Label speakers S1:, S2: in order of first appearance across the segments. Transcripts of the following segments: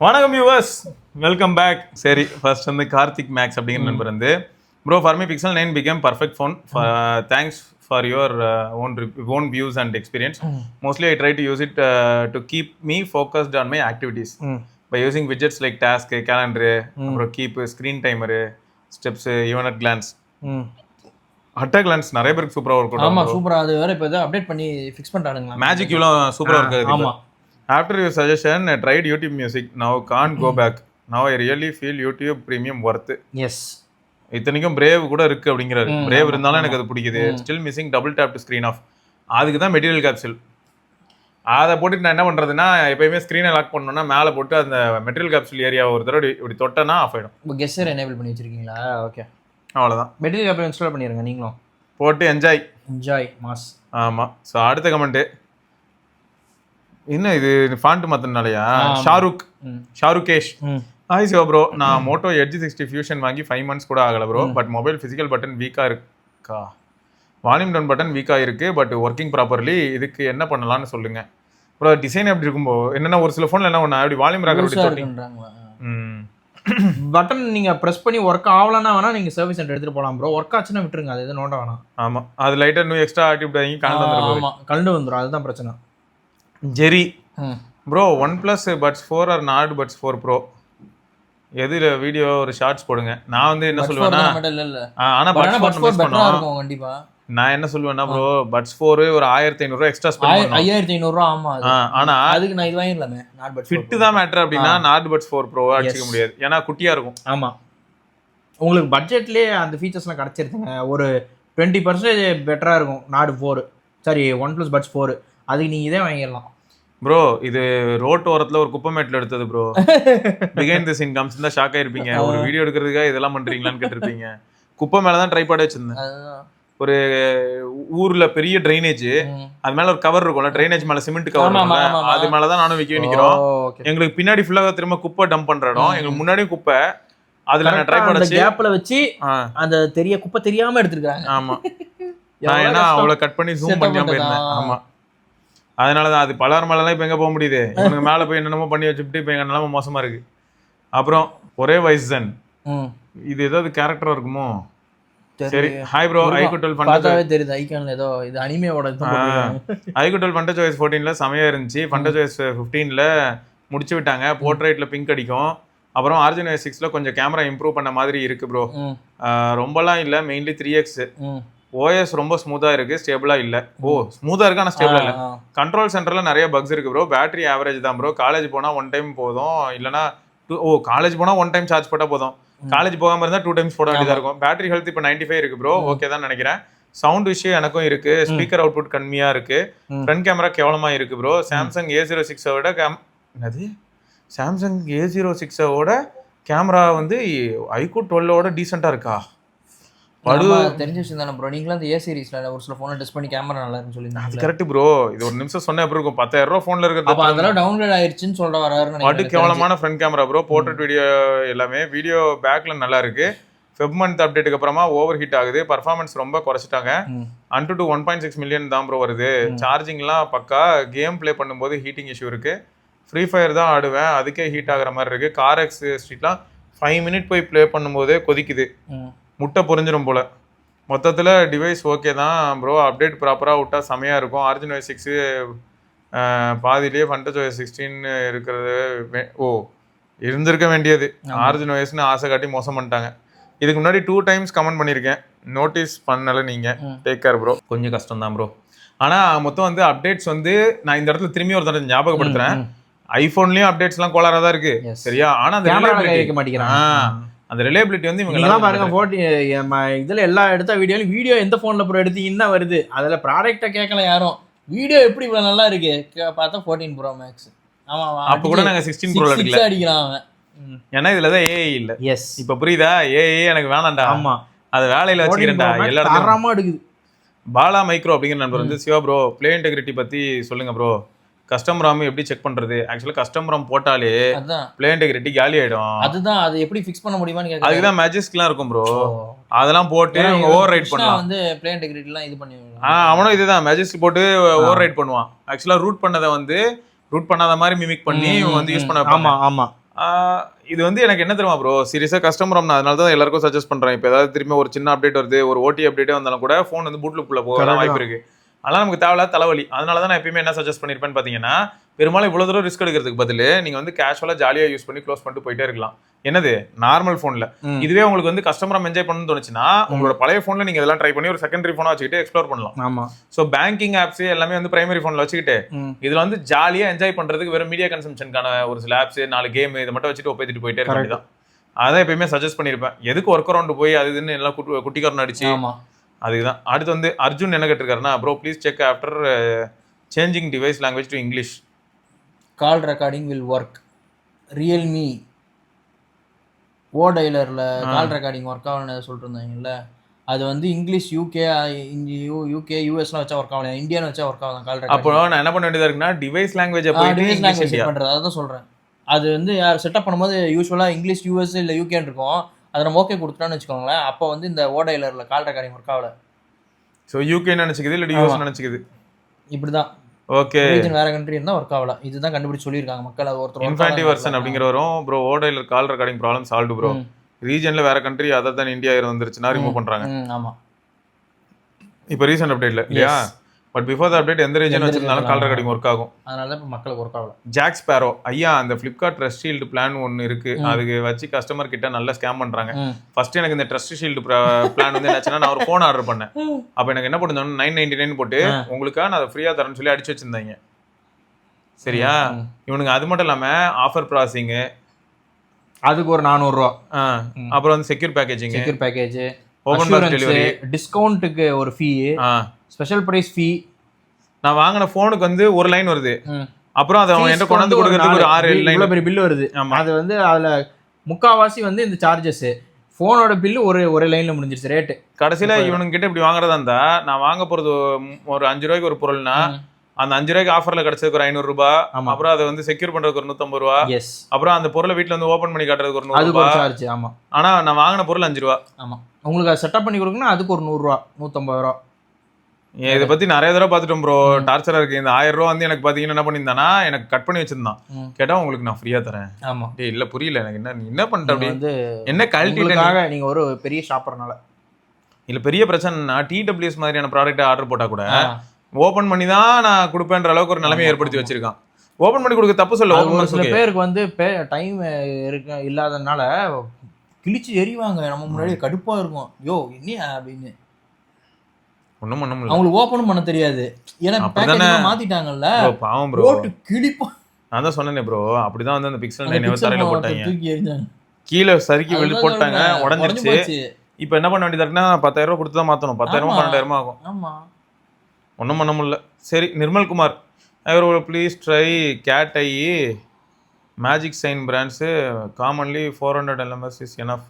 S1: வணக்கம் viewers, welcome back. சரி, first வந்து கார்த்திக் மேக்ஸ் அப்படிங்கிற நண்பர் வந்து bro for me Pixel 9 became perfect phone. Thanks for your own views and experience. Mostly I try to use it to keep me focused on my activities by using widgets like task, calendar, அப்புறம் keep, screen timer, steps, even at glance. At glance நிறைய பேருக்கு சூப்பரா work out
S2: ஆமா சூப்பரா. அது வேற இப்போ update பண்ணி ஃபிக்ஸ் பண்ணிட்டானுங்க.
S1: மேஜிக் இவ்வளோ சூப்பரா ஒர்க் ஆகுது.
S2: ஆமா.
S1: After your suggestion, I tried YouTube Music. Now can't go back. Now I really feel YouTube Premium worth.
S2: Yes.
S1: இத்தனைக்கும் பிரேவ் கூட இருக்கு அப்படிங்கிறாரு. பிரேவ் இருந்தாலும் எனக்கு அது பிடிக்குது. Still missing double tap to screen off. அதுக்கு தான் மெட்டீரியல் கேப்சூல். அதை போட்டு நான் என்ன பண்ணுறதுன்னா, எப்பயுமே ஸ்க்ரீனை லாக் பண்ணணும்னா மேலே போட்டு அந்த மெட்டீரியல் கேப்சூல் ஏரியா ஒரு தடவை இப்படி தொட்டனா ஆஃப் ஆகிடும்.
S2: இப்போ கெஸ்ஸர் எனேபிள் பண்ணி வச்சிருக்கீங்களா? ஓகே,
S1: அவ்வளோதான்.
S2: மெட்டீரியல் கேப்சூல் இன்ஸ்டால் பண்ணிடுங்க நீங்களும்.
S1: போட்டு என்ஜாய்
S2: மாஸ்.
S1: ஆமாம். ஸோ அடுத்த கமெண்ட்டு என்ன இது, ஃபாண்ட் மாத்தினாலயா? ஷாருகேஷ். ஹாய் சிவா ப்ரோ, நான் மோட்டோ எட்ஜ் 60 ஃபியூஷன் வாங்கி 5 months கூட ஆகலை bro. But mobile physical button வீக்காக இருக்கா? வால்யூம் டவுன் பட்டன் வீக்காக இருக்குது, பட் ஒர்க்கிங் ப்ராப்பர்லி. இதுக்கு என்ன பண்ணலாம்னு சொல்லுங்க ப்ரோ. டிசைன் எப்படி இருக்கும்போது என்னென்ன ஒரு சில ஃபோனில் என்ன ஒன்று அப்படி வால்யூம் ராக்கர் அப்படி சொல்லிட்டாங்களா?
S2: பட்டன் நீங்கள் ப்ரெஸ் பண்ணி ஒர்க் ஆகலன்னா வேணா நீங்கள் சர்வீஸ் சென்டர் எடுத்துகிட்டு போகலாம் ப்ரோ. ஒர்க் ஆச்சுன்னா விட்டுருங்க, அது எதுவும் நோண்ட வேணாம்.
S1: ஆமாம், அது லைட்டாக இன்னும் எக்ஸ்ட்ரா ஆக்டிவிட்டி ஆகி
S2: கலந்து வந்துடும், அதுதான் பிரச்சனை.
S1: Jerry bro, OnePlus Buds 4 or not Buds 4 Pro எதுல வீடியோ ஒரு ஷார்ட்ஸ் போடுங்க. நான் வந்து என்ன சொல்லுவேன்னா, ஆனா Buds 4 மிஸ் பண்ணுவோம் கண்டிப்பா. நான் என்ன சொல்லுவேன்னா ப்ரோ, Buds 4 ஒரு 1500 ரூபாய் எக்ஸ்ட்ரா ஸ்பெண்ட் பண்ணனும்.
S2: 5500 ரூபாய். ஆமா,
S1: ஆனா
S2: அதுக்கு நான் இது வாங்கிடலாமே. நாட் Buds
S1: ஃபிட் தான் மேட்டர் அப்படினா நாட் Buds 4 Pro அடிச்சுக்க முடியாது, ஏன்னா குட்டியா இருக்கும்.
S2: ஆமா, உங்களுக்கு பட்ஜெட்லயே அந்த ஃபீச்சர்ஸ்லாம் கிடைச்சிருதுங்க. ஒரு 20% பெட்டரா இருக்கும் நாட் 4, சாரி OnePlus Buds 4. அதுக்கு நீங்க இதே வாங்கிடலாம்
S1: ப்ரோ. இது ரோட் ஓரத்துல ஒரு குப்பை மேட்ல எடுத்தது ப்ரோ. பிகைண்ட் தி சீன் காம்ஸ் தான் ஷாக் ஆயிருப்பீங்க. ஒரு வீடியோ எடுக்கிறதுக்காக இதெல்லாம் பண்றீங்களான்னு கேட்டிருப்பீங்க. குப்பை மேல தான் ட்ரைபாட் வச்சிருந்தேன். ஒரு ஊர்ல பெரிய ட்ரைனேஜ், அது மேல ஒரு கவர் இருக்கும்ல, ட்ரைனேஜ் மேல சிமெண்ட் கவர், அது மேலதான் நானும் வைக்க நிக்கிறோம். எங்களுக்கு பின்னாடி ஃபுல்லா திரும்ப குப்பை டம்ப் பண்ற இடம், எங்களுக்கு முன்னாடியும் குப்பை. அதுல நான் ட்ரைபாட் வச்சு கேப்ல வச்சு அந்த தெரிய குப்பை தெரியாம எடுத்துருக்காங்க. ஆமா, நான் ஏன்னா அவ்வளவு கட் பண்ணி ஜூம் பண்ணி போயிருந்தேன். ஆமா, அதனாலதான் அது பலர் மேலாம் இப்ப எங்க போக முடியுது. இவங்க மேல போய் என்னென்னமோ பண்ணி வச்சுட்டு இப்ப எங்க நிலைமை மோசமா இருக்கு. அப்புறம் ஒரே வைசன், இது ஏதாவது கேரக்டரா இருக்குமோ? சரி, ஹாய் ப்ரோ. ஐகுட்டல்
S2: பார்த்தாவே தெரியுது ஐகான்ல ஏதோ இது அனிமேவோட
S1: ஐகுட்டல் ஃபண்டஜோய்ஸ் 14ல செமையா இருந்துச்சு. ஃபண்டஜோய்ஸ் 15ல முடிச்சு விட்டாங்க. போர்ட்ரைட்ல பிங்க் அடிக்கும். அப்புறம் ஆர்ஜின் 6ல கொஞ்சம் கேமரா இம்ப்ரூவ் பண்ண மாதிரி இருக்கு ப்ரோ. ரொம்பலாம் இல்ல, மெயின்லி 3x. OS ரொம்ப ஸ்மூத்தா இருக்கு, ஸ்டேபிளா இல்ல. ஸ்மூத்தா இருக்கு ஆனா ஸ்டேபிளா இல்ல. கண்ட்ரோல் சென்டர்ல நிறைய பக்ஸ் இருக்கு ப்ரோ. பேட்டரி ஆவரேஜ் தான் ப்ரோ. காலேஜ் போனா 1 டைம் போதும், இல்லனா காலேஜ் போனா 1 டைம் சார்ஜ் போட்டா போதும். காலேஜ் போகாம இருந்தா 2 டைம்ஸ் போட வேண்டியதா இருக்கும். பேட்டரி ஹெல்த் இப்போ 95 இருக்கு ப்ரோ. ஓகே தான் நினைக்கிறேன். சவுண்ட் விஷயம் எனக்கும் இருக்கு. ஸ்பீக்கர் அவுட்புட் கம்மியா இருக்கு. ஃப்ரண்ட் கேமரா கேவலமா இருக்கு bro. Samsung A06 Samsung A06 camera வந்து iQOO 12 டீசெண்டா இருக்கா?
S2: தெரிஞ்ச விஷயம் தானே ப்ரோ. நீங்களும் அந்த A சீரிஸ்ல ஒரு சில போனை டெஸ்ட் பண்ணி கேமரா நல்லா இருக்குன்னு சொல்லிருந்தீங்க.
S1: அது கரெக்ட் ப்ரோ. இது ஒரு நிமிஷம் சொன்னா எப்படி இருக்கும்? 10,000 ரூபாய் போன்ல இருக்கிறது
S2: அப்ப அதெல்லாம் டவுன்லோட் ஆயிருச்சுன்னு சொல்ற வராருன்னு
S1: நினைக்கிறேன். கேவலமான front camera bro. Portrait video எல்லாமே, வீடியோ பேக்ல நல்லா இருக்கு. ஃபெப் மந்த் அப்டேட்டுக்கு அப்புறமா ஓவர் ஹீட் ஆகுது. பர்ஃபார்மன்ஸ் ரொம்ப குறைச்சிட்டாங்க. Antutu 1.6 மில்லியன் தான் ப்ரோ வருது. சார்ஜிங்லாம் பக்கா. கேம் பிளே பண்ணும்போது ஹீட்டிங் இஷ்யூ இருக்கு. ஃப்ரீ ஃபயர் தான் ஆடுவேன், அதுக்கே ஹீட் ஆகிற மாதிரி இருக்கு. காரெக்ஸ் ஸ்ட்ரீட்லாம் 5 மினிட் போய் பிளே பண்ணும்போதே கொதிக்குது, முட்டை பொரிஞ்சிடும் போல. மொத்தத்தில் டிவைஸ் ஓகே தான் ப்ரோ. அப்டேட் ப்ராப்பராக விட்டா செமையாக இருக்கும். ஆர்ஜின் OS 6 பாதிலேயே ஃபண்டஜோய்ஸ் 16 இருக்கிறது இருந்திருக்க வேண்டியது. ஆர்ஜின் OSன்னு ஆசை காட்டி மோசம் பண்ணிட்டாங்க. இதுக்கு முன்னாடி 2 டைம்ஸ் கமெண்ட் பண்ணியிருக்கேன், நோட்டீஸ் பண்ணலை நீங்கள். Take care bro. கொஞ்சம் கஷ்டம் தான் ப்ரோ. ஆனால் மொத்தம் வந்து அப்டேட்ஸ் வந்து நான் இந்த இடத்துல திரும்பி ஒரு தடவை ஞாபகப்படுத்துறேன். ஐஃபோன்லேயும் அப்டேட்ஸ்லாம் கோளாறாக தான் இருக்கு, சரியா? ஆனால் அந்த ரிலேபிலிட்டி வந்து இவங்க
S2: எல்லாம் பாருங்க. 14 இதுல எல்லா எடுத்த வீடியோ எந்த போன்ல ப்ரோ எடுத்தீங்கன்னா வருது. அதுல ப்ராடக்ட்டை கேட்கல யாரும். வீடியோ எப்படி இவ்வளவு நல்லா இருக்கு பார்த்தா 14 Pro Max. ஆமா,
S1: அப்ப கூட நாங்க 16 Pro எடுக்கல,
S2: அடிக்கிறான் அவன்.
S1: ஏன்னா இதுலதான் ஏஐ இல்ல.
S2: எஸ்,
S1: இப்ப புரியுதா? ஏஐ எனக்கு வேணாம்டா.
S2: ஆமா,
S1: அது வேலையில வச்சுக்கிறேன்டா. எல்லா
S2: இடத்துலயும் எடுக்குது.
S1: பாலா மைக்ரோ அப்படிங்கிற நண்பர் வந்து, சிவா ப்ரோ பிளே இன்டெகிரிட்டி பத்தி சொல்லுங்க ப்ரோ. கஸ்டம் ராம் எப்படி செக் பண்றது? ஆக்சுவலா கஸ்டம் ராம் போட்டாலே பிளே இன்டெகிரிட்டி காலி ஆயிடும்.
S2: அதுதான், அது எப்படி ஃபிக்ஸ் பண்ண முடியுமான்னு கேக்குறேன்.
S1: அதுக்கு தான் மேஜிக்ஸ்லாம் இருக்கும் ப்ரோ. அதெல்லாம் போட்டு ஓவர் ரைட் பண்ணலாம்.
S2: வந்து பிளே இன்டெகிரிட்டிலாம் இது பண்ணி
S1: அவனும் இதுதான் மேஜிக்ஸ் போட்டு ஓவர் ரைட் பண்ணுவான். ஆக்சுவலா ரூட் பண்ணதை வந்து ரூட் பண்ணாத மாதிரி மிமிக் பண்ணி வந்து யூஸ் பண்ண.
S2: ஆமா ஆமா,
S1: இது வந்து எனக்கு என்ன தெரியுமா ப்ரோ, சீரியஸாக கஸ்டமர் நான் அதனால தான் எல்லாருக்கும் சஜஸ்ட் பண்ணுறேன். இப்போ ஏதாவது திரும்பி ஒரு சின்ன அப்டேட் வருது, ஒரு ஓடி அப்டேட்டே வந்தாலும் கூட ஃபோன் வந்து பூட்லுக்குள்ளே போக வாய்ப்பு இருக்கு. அதெல்லாம் நமக்கு தேவையில்லாத தலைவலி. அதனால தான் நான் எப்பயுமே என்ன சஜஸ்ட் பண்ணியிருப்பேன்னு பார்த்தீங்கன்னா, பெரும்பாலும் இவ்வளோ தூரம் ரிஸ்க் எடுக்கிறதுக்கு பதில் நீங்கள் வந்து கேஷுவலாக ஜாலியாக யூஸ் பண்ணி க்ளோஸ் பண்ணிட்டு போயிட்டே இருக்கலாம். என்னது நார்மல் ஃபோனில். இதுவே உங்களுக்கு வந்து கஸ்டமர் என்ஜாய் பண்ணணும்னு தோணுச்சுன்னா உங்களோட பழைய ஃபோனில் நீங்கள் இதெல்லாம் ட்ரை பண்ணி ஒரு செகண்டரி ஃபோனாக வச்சுக்கிட்டு எக்ஸ்ப்ளோர் பண்ணலாம்.
S2: ஆமாம்.
S1: ஸோ பேங்கிங் ஆப்ஸ் எல்லாமே வந்து பிரைமரி ஃபோனில் வச்சுக்கிட்டு இதில் வந்து ஜாலியாக என்ஜாய் பண்ணுறதுக்கு வெறும் மீடியா கன்சம்ஷனுக்கான ஒரு சில ஆப்ஸ் 4 கேம் இதை மட்டும் வச்சுட்டு ஒப்பேத்திட்டு போயிட்டே இருக்க வேண்டியதான். அதான் எப்பயுமே சஜஸ்ட் பண்ணியிருப்பேன். எதுக்கு ஒர்க் அரௌண்ட் போய் அது இதுன்னு எல்லாம் குட்டிக்காரன் அடிச்சு. அதுதான். அடுத்து வந்து அர்ஜுன் என்ன கேட்டிருக்காருன்னா, bro please check after changing device language to English
S2: call recording will work. Realme ஓடைலரில் கால் ரெக்கார்டிங் ஒர்க் ஆகணும்னு சொல்லிட்டு இருந்தாங்கல்ல, அது வந்து இங்கிலீஷ் யூகே யூஎஸ்லாம் வச்சா ஒர்க் ஆகலாம், இந்தியான்னு வச்சா ஒர்க் ஆகும் கால் ரெக்கார்டிங்.
S1: அப்போ நான் என்ன பண்ண வேண்டியதாக இருக்குன்னா device language
S2: device language set பண்ணுறது. அதை தான் சொல்கிறேன். அது வந்து யார் செட்டப் பண்ணும்போது யூஸ்வலாக இங்கிலீஷ் யூஎஸ் இல்லை யூகேன்னு இருக்கும். அதை நம்ம ஓகே கொடுத்துட்டோன்னு வச்சுக்கோங்களேன், அப்போ வந்து இந்த ஓடைலரில் கால் ரெக்கார்டிங் ஒர்க் ஆகல.
S1: ஸோ யூகே நினச்சிக்குது இல்லை யூஎஸ் நினச்சிக்குது.
S2: இப்படி தான்.
S1: ஓகே.
S2: ரீஜன் வேற கண்ட்ரி இருந்தால் ஒர்க் ஆகல. இதுதான் கண்டுபிடிச்சு சொல்லியிருக்காங்க மக்கள். அது ஒருத்தர்
S1: இன்ஃபான்டிவ் வெர்ஷன் அப்படிங்கிற வரும் bro. ODialer call recording problem solve bro. ரீஜன்ல வேற கண்ட்ரி அதர் தன் இந்தியா வந்துருச்சுன்னா ரிமூவ் பண்றாங்க.
S2: ஆமா.
S1: இப்போ ரீசன்ட் அப்டேட்ல இல்லையா? பட் பிஃபோர் த அப்டேட் எந்த ரீஜன் வச்சிருந்தாலும் கால் ரெக்கார்டிங் ஒர்க் ஆகும்.
S2: அதனால தான் இப்போ மக்களுக்கு ஒர்க் ஆகல.
S1: ஜாக் ஸ்பேரோ ஐயா, அந்த ஃபிளிப்கார்ட் ட்ரஸ்ட் ஷீல்டு பிளான் ஒன்று இருக்கு. அதுக்கு வச்சு கஸ்டமர் கிட்ட நல்லா ஸ்கேம் பண்றாங்க. ஃபர்ஸ்ட் எனக்கு இந்த ட்ரஸ்ட் ஷீல்டு பிளான் வந்து என்னாச்சுன்னா, நான் ஒரு ஃபோன் ஆர்டர் பண்ணேன். அப்போ எனக்கு என்ன போட்டுருந்தோம் 999 போட்டு உங்களுக்காக நான் அதை ஃப்ரீயா தரேன்னு சொல்லி அடிச்சு வச்சிருந்தாங்க. சரியா? இவனுங்க அது மட்டும் இல்லாம ஆஃபர் ப்ராசிங்
S2: அதுக்கு ஒரு 400 ரூபா.
S1: அப்புறம் வந்து secure package, open box delivery,
S2: டிஸ்கவுண்ட்டுக்கு ஒரு ஃபீ, ஸ்பெஷல் பிரைஸ் ஃபீ. நான்
S1: வாங்கின ஃபோனுக்கு வந்து ஒரு லைன் வருது. அப்புறம் அதை அவன் என்கிட்ட கொண்டு கொடுக்கறதுக்கு ஒரு 6-7 லைன்
S2: பெரிய பில் வருது. அது வந்து அதுல முக்காவாசி வந்து இந்த சார்ஜஸ். ஃபோனோட பில்லு ஒரு லைன்ல முடிஞ்சிருச்சு ரேட்டு.
S1: கடைசியில இவனுங்க கிட்ட இப்படி வாங்குறதா இருந்தா, நான் வாங்க போறது ஒரு 5 ரூபாய்க்கு ஒரு பொருள்னா அந்த 5 ரூபாய்க்கு ஆஃபர்ல கிடைச்சதுக்கு ஒரு 500 ரூபாய். அப்புறம் அதை வந்து செக்யூர் பண்றதுக்கு ஒரு 150 ரூபா. அப்புறம் அந்த பொருளை வீட்டுல வந்து ஓபன் பண்ணி காட்டுறதுக்கு ஒரு 100 ரூபாய் சார்ஜ். ஆமா. ஆனா நான் வாங்கின பொருள் 5 ரூபா.
S2: ஆமா. உங்களுக்கு அதை செட்டப் பண்ணி கொடுக்கணும், அதுக்கு ஒரு 100 ரூபா 150 ரூபா.
S1: இதை பத்தி நிறைய தடவை பார்த்துட்டோம் ப்ரோ. டார்ச்சரா இருக்கு. இந்த 1000 ரூபா வந்து எனக்கு பாத்தீங்கன்னா என்ன பண்ணியிருந்தானா, எனக்கு கட் பண்ணி வச்சிருந்தான். கேட்டா உங்களுக்கு நான் ஃப்ரீயா தரேன். ஆமா. டேய் இல்ல புரியல எனக்கு, என்ன நீ என்ன பண்ணிட்ட அப்படி வந்து என்ன குவாலிட்டிக்காக நீங்க ஒரு பெரிய ஷாப்பர்னால இல்ல பெரிய பிரச்சனைனா டிடபிள்யூஎஸ் மாதிரியான ப்ராடக்ட் ஆர்டர் போட்டா கூட ஓபன் பண்ணி தான் நான் கொடுப்பேன்ற அளவுக்கு ஒரு நிலைமையை ஏற்படுத்தி வச்சிருக்கான். ஓபன் பண்ணி கொடுக்க தப்பு சொல்ல. ஒரு சில பேருக்கு வந்து டைம் இல்லாதனால கிழிச்சு எறிவாங்க. நம்ம முன்னாடி கடுப்பா இருக்கும். யோ என்ன அப்படின்னு ஒண்ணும் பண்ண முடியல. அவங்களுக்கு ஓபன் பண்ண தெரியாது. ஏன்னா பேக்கேஜ் மாத்திட்டாங்கல்ல. பாவம் ப்ரோ. போட்டு கிழிப்பா. நான் தான் சொன்னேனே ப்ரோ, அப்படிதான் வந்து அந்த பிக்சல் 9 தரையில போட்டாங்க. தூக்கி எறிஞ்சாங்க. கீழே சறுக்கி வெளிய போட்டாங்க, உடைஞ்சிருச்சு. இப்போ என்ன பண்ண வேண்டியதா இருக்குன்னா 10000 ரூபாய் கொடுத்து தான் மாத்தணும். 10000 12000 ஆகும். ஆமா. ஒன்றும் பண்ண முடியல. சரி, Nirmal Kumar please try Cateye Magicshine brands commonly 400 LMS is enough.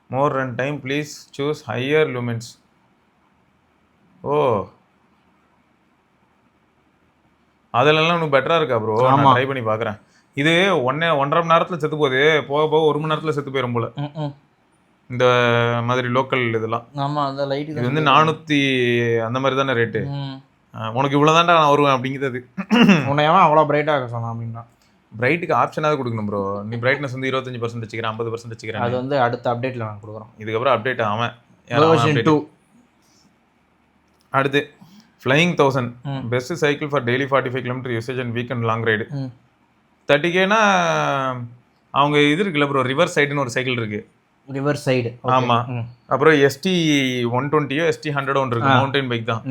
S1: More run time please choose higher lumens. Oh, அதிலெல்லாம் இன்னும் பெட்டராக இருக்கா ப்ரோ? நான் ட்ரை பண்ணி பார்க்குறேன். இது 1.5 மணி நேரத்தில் செத்து போகுது. போக போக 1 மணி நேரத்தில் செத்து போயிடும் போல இந்த மாதிரி லோக்கல் இதெல்லாம். ஆமாம், அந்த லைட் இது வந்து 400 அந்த மாதிரி தானே ரேட்டு. உனக்கு இவ்வளோ தான்டா நான் வருவேன் அப்படிங்கிறது. உன்னையாவா அவ்வளோ பிரைட்டாக இருக்க சொன்னான் அப்படின்னா பிரைட்டுக்கு ஆப்ஷனாவது கொடுக்கணும் ப்ரோ. நீ பிரைட்னஸ் வந்து 25% வச்சுக்கிறேன், 50% வச்சுக்கிறேன். அது வந்து அடுத்த அப்டேட்டில் நான் கொடுக்குறோம். இதுக்கப்புறம் அப்டேட் அவன் 2. அடுத்து flying 1000 best cycle for daily 45 kilometre usage and weekend long ride. 30Kனா அவங்க இது இருக்குல்ல ப்ரோ, ரிவர் சைடுன்னு ஒரு சைக்கிள் இருக்கு. River side. ஆமா. அப்புறம் ST120 ST100 ஒன்று இருக்கு, மவுண்டைன் பைக் தான்.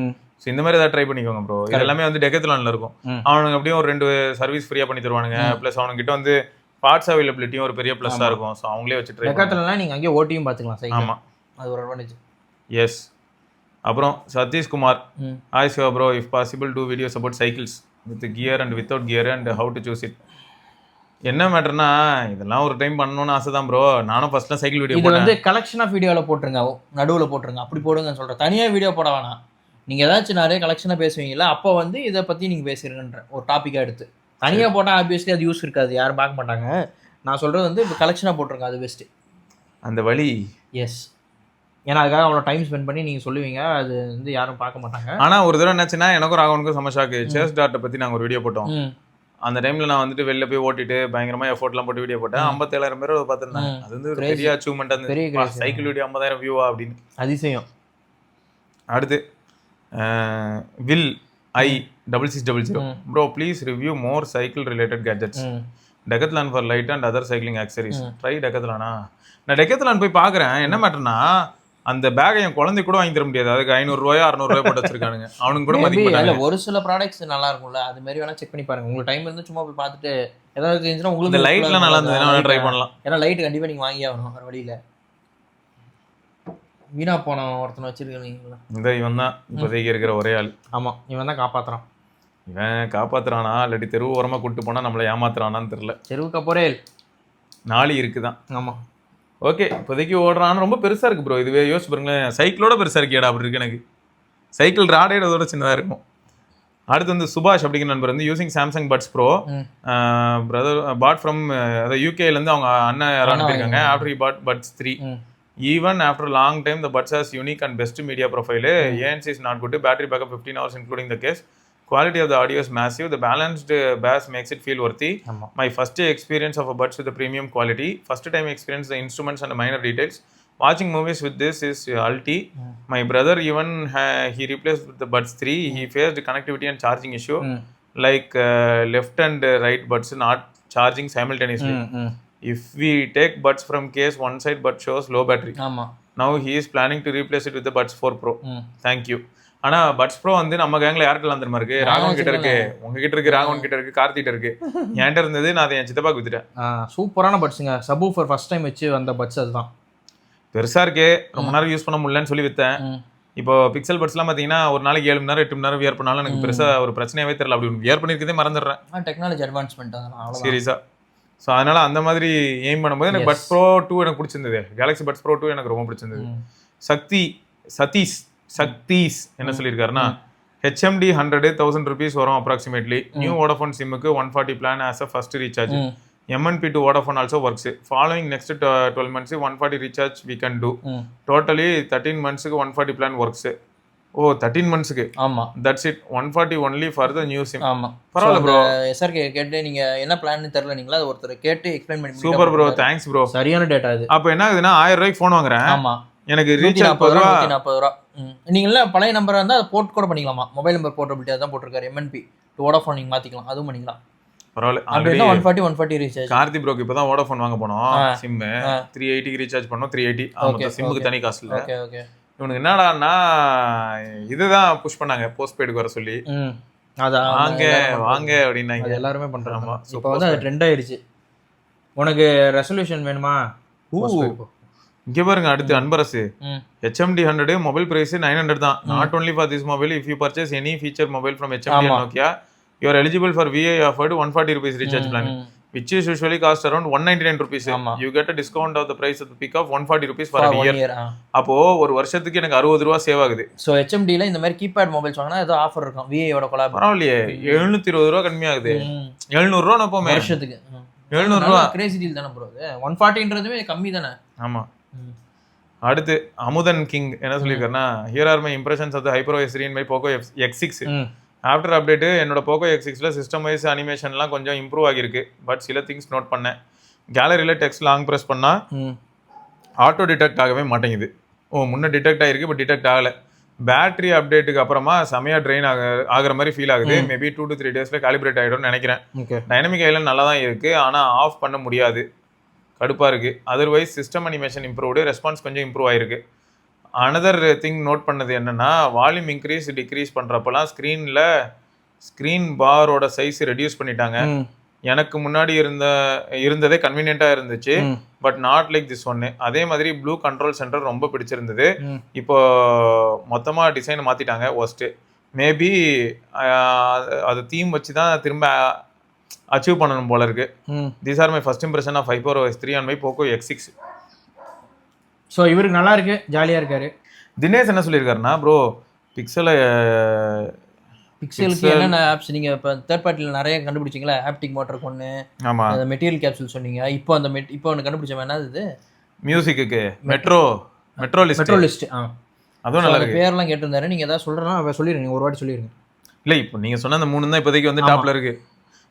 S1: ஸோ இந்த மாதிரி ஏதாவது ட்ரை பண்ணிக்கோங்க ப்ரோ. இது எல்லாமே வந்து டெக்கத்லான்ல இருக்கும். அவனுக்கு அப்படியே ஒரு 2 சர்வீஸ் ஃப்ரீயா பண்ணி தருவானுங்க. ப்ளஸ் அவனுக்கிட்ட வந்து பார்ட்ஸ் அவைலபிலிட்டியும் ஒரு பெரிய ப்ளஸ்ஸாக இருக்கும். ஸோ அவங்களே வச்சு ட்ரை டெக்கத்லான்ல நீங்கள் அங்கேயே ஓட்டியும் பார்த்துக்கலாம் சைக்கிள். ஆமாம், அது ஒரு அட்வான்டேஜ். எஸ். அப்புறம் Satishkumar, hi Siva bro, if possible do videos about cycles with gear and without gear and how to choose it. என்ன மேட்டர்னா, இதெல்லாம் ஒரு டைம் பண்ணணும்னு ஆசை தான் ப்ரோ. நானும் ஃபர்ஸ்ட்லாம் சைக்கிள் வீடியோ இது வந்து கலெக்ஷன் ஆஃப் வீடியோவில் போட்டுருங்க, நடுவில் போட்டுருங்க, அப்படி போடுங்கன்னு சொல்கிறேன். தனியாக வீடியோ போட வேணாம். நீங்கள் ஏதாச்சும் நிறைய கலெக்ஷனாக பேசுவீங்களா, அப்போ வந்து இதை பற்றி நீங்கள் பேசுகிறீங்கன்ற ஒரு டாப்பிக்காக எடுத்து. தனியாக போட்டால் ஆப்வியஸ்லி அது யூஸ் இருக்காது, யாரும் பார்க்க மாட்டாங்க. நான் சொல்கிறது வந்து இப்போ கலெக்ஷனாக போட்டுருங்க, அது பெஸ்ட்டு. அந்த வழி. எஸ். ஏன்னா அதுக்காக அவ்வளோ டைம் ஸ்பெண்ட் பண்ணி நீங்கள் சொல்லுவீங்க, அது வந்து யாரும் பார்க்க மாட்டாங்க. ஆனால் ஒரு தடவை என்னாச்சுன்னா, எனக்கும் ராகவனுக்கும் சமஷாக்கு சேஸ் டாட்டை பற்றி நாங்கள் ஒரு வீடியோ போட்டோம். அந்த டைம்ல நான் வந்துட்டு வெளில போய் ஓட்டிட்டு பயங்கரமா எஃபோர்ட்லாம் போட்டு வீடியோ போட்டேன். 57,000 பேர் பார்த்துருந்தாங்க. அது வந்து ஒரு பெரிய அச்சீவ்மெண்ட். அந்த
S2: பெரிய
S1: சைக்கிள் வீடியோ 50,000 வியூவா அப்படின்னு.
S2: அதிசயம்.
S1: அடுத்து will I6600 bro please review more cycle related gadgets. Decathlon for light and other cycling accessories. Try டெக்கத்லானா? நான் டெக்கத்லான் போய் பார்க்குறேன். என்ன மேட்டர்னா அந்த பேக்கை என் குழந்தை கூட வாங்கி தர முடியாது. அதுக்கு 500 ரூபாயோ 600 ரூபாய் போட்டு வச்சிருக்கானுங்க. அவனுக்கு கூட மதிக்க மாட்டாங்க.
S2: ஒரு சில ப்ராடக்ட்ஸ் நல்லா இருக்கும்ல, அது மாதிரி வேணா செக் பண்ணி பாருங்க. உங்களுக்கு டைம் இருந்து சும்மா போய் பார்த்துட்டு ஏதாவது இருந்துச்சுன்னா உங்களுக்கு
S1: இந்த லைட்லாம் நல்லா இருந்ததுன்னா ட்ரை பண்ணலாம்.
S2: ஏன்னா லைட் கண்டிப்பா நீங்க வாங்கி ஆகணும் வேற வழியில. வீணா போன ஒருத்தனை வச்சிருக்கீங்களா?
S1: இந்த இவன் தான் இப்போதைக்கு இருக்கிற ஒரே ஆள்.
S2: ஆமா, இவன் தான் காப்பாத்துறான்.
S1: இவன் காப்பாத்துறானா இல்லாட்டி தெருவு ஓரமா கூட்டு போனா நம்மளை ஏமாத்துறானான்னு தெரியல.
S2: தெருவுக்கு போறே
S1: நாளி இருக்குதான்.
S2: ஆமா,
S1: ஓகே இப்போதைக்கு ஓடுறான்னு. ரொம்ப பெருசா இருக்கு ப்ரோ. இதுவே யோசிச்சு பாருங்களேன், சைக்கிளோட பெருசா இருக்கேடா அப்படி இருக்கு எனக்கு. சைக்கிள் ராடேடோட சின்னதா இருக்கும். அடுத்து வந்து சுபாஷ் அப்படிங்கிற நண்பர் வந்து using Samsung Buds Pro brother bought from யூகேலேருந்து அவங்க அண்ணன் யாரும் இருக்காங்க. After you bought Buds 3 even after long time the Buds has unique and best media profile. ANC is not good. Battery backup 15 hours including the case. Quality of the audio is massive. The balanced bass makes it feel worthy. My first experience of a buds with the premium quality. First time experience the instruments and the minor details. Watching movies with this is ulti. My brother even he replaced with the buds 3. He faced connectivity and charging issue. Like left and right buds not charging simultaneously. If we take buds from case, one side bud shows low battery. Now he is planning to replace it with the buds 4 Pro. Thank you. ஆனா puts bro வந்து நம்ம கேங்ல யார்கிட்ட தெரியுமா இருக்கு? ராகவன் கிட்ட இருக்கு, உங்ககிட்ட இருக்கு, ராகவன் கிட்ட இருக்கு, கார்த்திகிட்ட இருக்கு. என்கிட்ட இருந்தது, நான் அதை என் சித்தப்பாக்கு வித்துட்டேன்.
S2: சூப்பரான பட்ஸுங்க. சப்வூஃபர் ஃபர்ஸ்ட் டைம் வச்சு வந்த பட்ஸ் அதுதான்.
S1: பெருசா இருக்கே, ரொம்ப நேரம் யூஸ் பண்ண முடியலன்னு சொல்லி வித்தேன். இப்போ பிக்சல் பட்ஸ்லாம் பாத்தீங்கன்னா ஒரு நாளைக்கு 7 மணி நேரம் 8 மணி நேரம் வியர் பண்ணாலும் எனக்கு பெருசா ஒரு பிரச்சனையாவே தெரியல. அப்படி வியர் பண்ணிருக்கதே மறந்துடுறேன்.
S2: டெக்னாலஜி அட்வான்ஸ்மெண்ட் அதனால
S1: சீரியஸா. ஸோ அதனால அந்த மாதிரி எய்ம் பண்ணும்போது எனக்கு பட்ஸ் ப்ரோ 2 எனக்கு பிடிச்சிருந்தது. கேலக்ஸி பட்ஸ் ப்ரோ 2 எனக்கு ரொம்ப பிடிச்சிருந்தது. சக்தீஸ் என்ன சொல்லியிருக்காருன்னா HMD 100,000 rupees வரும் அப்ராக்சிமேட்லி. நியூ வோடாஃபோன் சிம்முக்கு 140 plan as a first recharge. MNP to Vodafone also works. Following next 12 months 140 recharge we can do. Totally 13 months 140 plan works. ஓ 13 monthsக்கு.
S2: ஆமா,
S1: that's it. 140 only for the new sim.
S2: ஆமா,
S1: பரவாயில்ல bro.
S2: SRK கேட்டு நீங்க என்ன பிளான்னு தெரியல, நீங்களா அது ஒருத்தர் கேட்டு எக்ஸ்பிளைன் பண்ணி.
S1: Super bro, thanks bro.
S2: சரியான டேட்டா இது.
S1: அப்போ என்ன ஆகுதுன்னா 1000 ரூபாய்க்கு ஃபோன் வாங்குறேன்.
S2: ஆமா,
S1: எனக்கு ரீசார்ஜ்
S2: 140 ரூபா. நீங்கள பழைய நம்பரா இருந்தா அதை போர்ட் கூட பண்ணிக்கலாமா? மொபைல் நம்பர் போர்ட்டபிலிட்டி அதான் போட்டிருக்காரு. MNP to Vodafone நீங்க மாத்திக்கலாம், அதுவும் பண்ணிக்கலாம்.
S1: பரவாயில்ல.
S2: அப்படின்னா 140 ரீசார்ஜ்.
S1: கார்த்தி ப்ரோக்கு இப்பதான் வோடாஃபோன் வாங்க போனோம். சிம் 380 ரீசார்ஜ் பண்ணோம். 380 ஆமா, சிம்முக்கு தனி காசு இல்ல.
S2: Okay okay.
S1: இவனுக்கு என்னடான்னா இதுதான் புஷ் பண்ணாங்க போஸ்ட் பெய்டுக்கு வர சொல்லி.
S2: அதான்
S1: வாங்க வாங்க அப்படின்னாங்க.
S2: எல்லாருமே பண்றாங்க. இப்போ வந்து அது ட்ரெண்ட் ஆயிருச்சு. உனக்கு ரெசல்யூஷன் வேணுமா?
S1: இங்க பாருங்க, அடுத்து அன்பரசு HMD 100 மொபைல் பிரைஸ் 900 தான். Not only for this mobile. If you purchase any feature mobile from HMD and Nokia, you are eligible for VI offered 140 rupees recharge plan, which is usually cost around 199 rupees. You get a discount of the price at the peak of 140 rupees for a year. அப்போ ஒரு வருஷத்துக்கு எனக்கு 60 ரூபாய் save ஆகுது.
S2: So HMD ல இந்த மாதிரி keypad mobiles வாங்கினா ஏதோ ஆஃபர் இருக்கும். VI யோட கொலாப்.
S1: பரவாயில்லையே, 720 ரூபாய் கம்மியாகுது. 700 ரூபாய் நான் போமே
S2: வருஷத்துக்கு.
S1: 700 ரூபாய்
S2: கிரேசி டீல் தானே ப்ரோ. 140ன்றதுமே கம்மி தானே.
S1: ஆமா. அடுத்து அமுதன் கிங் என்ன சொல்லியிருக்காருன்னா, here are my impressions of the hyper OS3 in my Poco X6. After update என்னோட போகோ X6ல சிஸ்டம் வைஸ் அனிமேஷன்லாம் கொஞ்சம் இம்ப்ரூவ் ஆகிருக்கு. பட் சில திங்ஸ் நோட் பண்ணேன். கேலரியில் டெக்ஸ்ட் லாங் ப்ரெஸ் பண்ணால் ஆட்டோ டிடெக்ட் ஆகவே மாட்டேங்குது. முன்னே டிடெக்ட் ஆகிருக்கு, பட் டிடெக்ட் ஆகலை. பேட்டரி அப்டேட்டுக்கு அப்புறமா செமையாக ட்ரெயின் ஆகிற மாதிரி ஃபீல் ஆகுது. மேபி 2 to 3 days காலிபிரேட் ஆகிடும்னு நினைக்கிறேன். டைனமிக் ஐலண்ட் நல்லா தான் இருக்குது, ஆனால் ஆஃப் பண்ண முடியாது. கடுப்பாக இருக்குது. Otherwise system animation improved, response கொஞ்சம் இம்ப்ரூவ் ஆகிருக்கு. அனதர் திங் நோட் பண்ணது என்னென்னா, வால்யூம் இன்க்ரீஸ் டிக்ரீஸ் பண்ணுறப்பெல்லாம் ஸ்க்ரீன் பாரோட சைஸ் ரெடியூஸ் பண்ணிட்டாங்க. எனக்கு முன்னாடி இருந்ததே கன்வீனியண்ட்டாக இருந்துச்சு, பட் நாட் லைக் திஸ் ஒன்று. அதே மாதிரி ப்ளூ கண்ட்ரோல் சென்டர் ரொம்ப பிடிச்சிருந்தது. இப்போ மொத்தமாக டிசைனை மாற்றிட்டாங்க. ஒஸ்ட்டு மேபி அது தீம் வச்சு தான் திரும்ப அச்சீவ் பண்ணணும் போல இருக்கு. These are my first impression of hyper OS3 and my Poco X6.
S2: So இவருக்கு நல்லா இருக்கு, ஜாலியாக இருக்காரு.
S1: தினேஷ் என்ன சொல்லியிருக்காருன்னா, ப்ரோ பிக்சலுக்கு
S2: என்னென்ன ஆப்ஸ் நீங்கள் இப்போ தேர்ட் பார்ட்டியில் நிறைய கண்டுபிடிச்சிங்களா? ஆப்டிக் மோட்டருக்கு ஒன்று, ஆமாம், மெட்டீரியல் கேப்சூல் சொன்னீங்க. இப்போ அந்த இப்போ ஒன்று கண்டுபிடிச்ச என்ன இது?
S1: மியூசிக்கு மெட்ரோ லிஸ்ட். அதுவும் நல்லா இருக்கு.
S2: பேர்லாம் கேட்டிருந்தாரு. நீங்கள் ஏதாவது சொல்கிறேன்னா சொல்லிடுங்க, ஒரு வாட்டி சொல்லிடுங்க.
S1: இல்லை இப்போ நீங்கள் சொன்ன அந்த 3 தான் இப்போதைக்கு வந்து டாப்ல இருக்கு.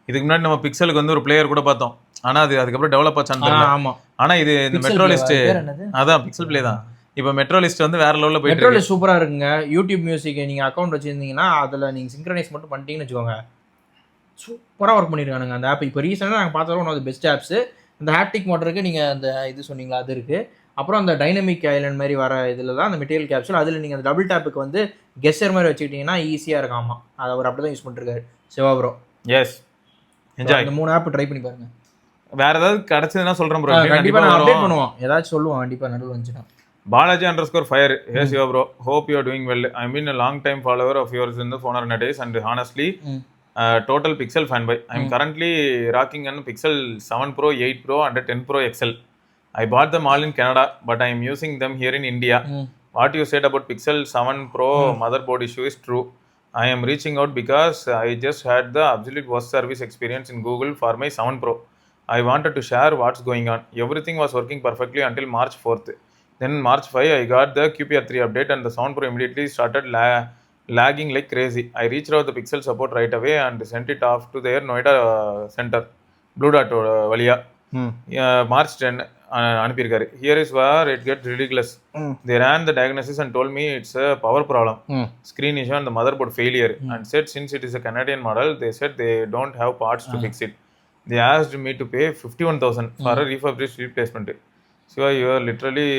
S1: இதுக்கு முன்னாடி நம்ம பிக்சலுக்கு வந்து ஒரு பிளேயர் கூட பார்த்தோம், ஆனா அது அதுக்கப்புறம் டெவலப் ஆச்சான்னு தெரியல.
S2: ஆமா
S1: ஆனா இது இந்த
S2: Pixel
S1: மெட்ரோ
S2: Play
S1: லிஸ்ட்
S2: பேர் என்னது?
S1: அதான் பிக்சல் பிளே தான். இப்போ மெட்ரோ லிஸ்ட் வந்து வேற லெவல்ல போயிட்டு
S2: மெட்ரோல
S1: இருக்கு.
S2: சூப்பரா இருக்குங்க. யூடியூப் மியூசிக் நீங்க அக்கௌண்ட் வச்சிருந்தீங்கன்னா அதுல நீங்க சிங்க்ரனைஸ் மட்டும் பண்ணிட்டீங்கன்னு வச்சுக்கோங்க, சூப்பரா ஒர்க் பண்ணிருக்கானுங்க அந்த ஆப். இப்போ ரீசெண்டா நாங்க பார்த்ததுல one of the best apps. இந்த ஹாப்டிக் மோட்டருக்கு நீங்க அந்த இது சொன்னீங்களா அது இருக்கு. அப்புறம் அந்த டைனமிக் ஐலண்ட் மாதிரி வர இதுல தான் அந்த மெட்டீரியல் கேப்சூல். அதுல நீங்க அந்த டபுள் டேப்புக்கு வந்து கெஸ்ஸர் மாதிரி வச்சுக்கிட்டீங்கன்னா ஈஸியா இருக்காமா. அதை அவர் அப்படிதான் யூஸ் பண்ணிருக்காரு சிவா ப்ரோ.
S1: S, enjoy.
S2: இந்த 3 ஆப் ட்ரை பண்ணி பாருங்க.
S1: வேற ஏதாவது கிடைச்சதுன்னா சொல்றேன் ப்ரோ.
S2: கண்டிப்பா நான் அப்டேட் பண்ணுவோம், ஏதாச்சும் சொல்லுவோம் கண்டிப்பா நடுவில் வந்துச்சுன்னா.
S1: Balaji_fire. Hey Shiva bro, hope you are doing well. I've been a long time follower of yours in the phone days and honestly, total Pixel fanboy. I'm currently rocking an Pixel 7 Pro, 8 Pro and a 10 Pro XL. I bought them all in Canada, but I am using them here in India. What you said about Pixel 7 Pro motherboard issue is true. I am reaching out because I just had the absolute worst service experience in Google for my 7 Pro. I wanted to share what's going on. Everything was working perfectly until March 4th. Then March 5, I got the QPR3 update and the 7 Pro immediately started lagging like crazy. I reached out the Pixel support right away and sent it off to their Noida center, Blue Dot வழியா March 10 அனுப்பியிருக்காரு. Here is where it gets ridiculous. They ran the diagnosis and told me it's a power problem, screen issue and the motherboard failure, and said since it is a Canadian model, they said they don't have parts to fix it. They asked me to pay 51,000 for a refurbished replacement. Shiva, you are literally,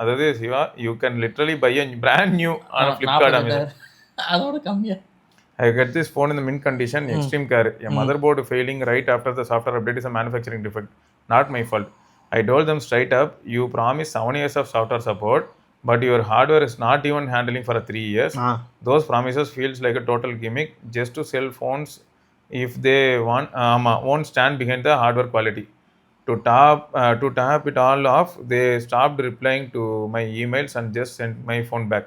S1: அதாவது Shiva, you can literally buy a brand new on a Flipkart, Amazon.
S2: அதோட கம்மியா.
S1: I got this phone in the mint condition, extreme care. A motherboard failing right after the software update is a manufacturing defect, not my fault. I told them straight up, you promised 7 years of software support, but your hardware is not even handling for 3 years. Those promises feels like a total gimmick just to sell phones if they won't stand behind the hardware quality. To tap it all off, they stopped replying to my emails and just sent my phone back.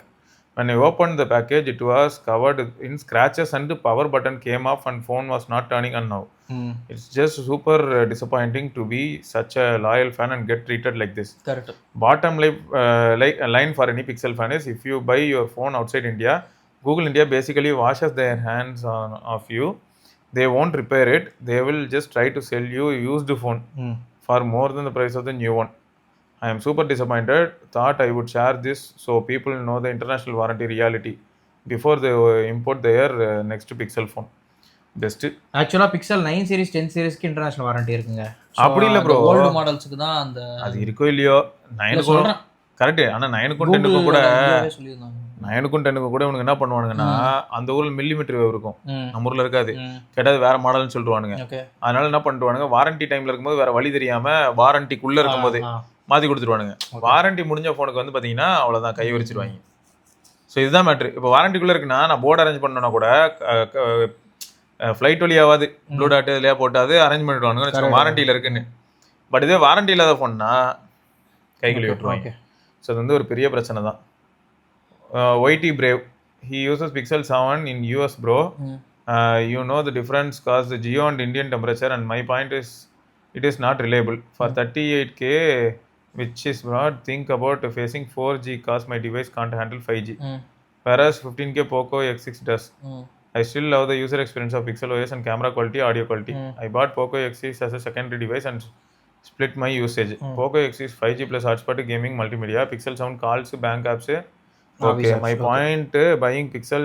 S1: When I opened the package, it was covered in scratches and the power button came off and phone was not turning on now. It's just super disappointing to be such a loyal fan and get treated like this.
S2: Correct.
S1: Bottom line for any Pixel fan is if you buy your phone outside India, Google India basically washes their hands of you. They won't repair it. They will just try to sell you a used phone for more than the price of the new one. I am super disappointed. Thought I would share this so people know the international warranty reality before they import their next Pixel phone. Best.
S2: ஆக்சுவலா pixel 9 series 10 சீரிஸ்க்கு international warranty இருக்குங்க.
S1: அப்படி இல்ல bro,
S2: volt மாடல்ஸ்க்கு தான் அந்த
S1: அது இருக்கோ இல்லையோ 9 கூட கரெக்ட். ஆனா 9க்கும் 10க்கும் கூட 9க்கும் 10க்கும் கூட இவனுங்க என்ன பண்ணுவானுங்கன்னா அந்த ஊர்ல மில்லிமீட்டர் வேவ் இருக்கும், நம்ம ஊர்ல இருக்காது. கேட்டது வேற மாடல்னு சொல்லிடுவானுங்க. அதனால என்ன பண்ணிடுவானுங்க, வாரண்டி டைம்ல இருக்கும்போது வேற வழி தெரியாம வாரண்டிக்குள்ள இருக்கும்போது மாற்றி கொடுத்துருவானுங்க. வாரண்டி முடிஞ்ச ஃபோனுக்கு வந்து பார்த்தீங்கன்னா அவ்வளோதான், கை வரிச்சிருவாங்க. ஸோ இதுதான் மேட்ரு. இப்போ வாரண்டிக்குள்ளே இருக்குன்னா நான் போர்டு அரேஞ்ச் பண்ணோன்னா கூட ஃப்ளைட் வழியாவது ப்ளூ டாட் இதுலையா போட்டாது அரேஞ்ச் பண்ணிடுவானுங்க வாரண்டியில் இருக்குன்னு. பட் இதே வாரண்டி இல்லாத ஃபோன்னா கை கழுவி விட்டுருவாங்க. ஸோ அது வந்து ஒரு பெரிய பிரச்சனை தான். YT brave, he uses Pixel 7 in US bro. You know the difference caused the Geo and Indian temperature and my point is it is not reliable. For 38K which is broad, think about facing 4G cause my device can't handle 5G. Whereas 15K Poco X6 does. I still love the user experience of Pixel OS and camera quality, audio quality. I bought Poco X6 as a secondary device and split my usage. Poco X6 5G plus hotspot, gaming, multimedia. Pixel 7 calls, bank apps. Okay, my point, buying Pixel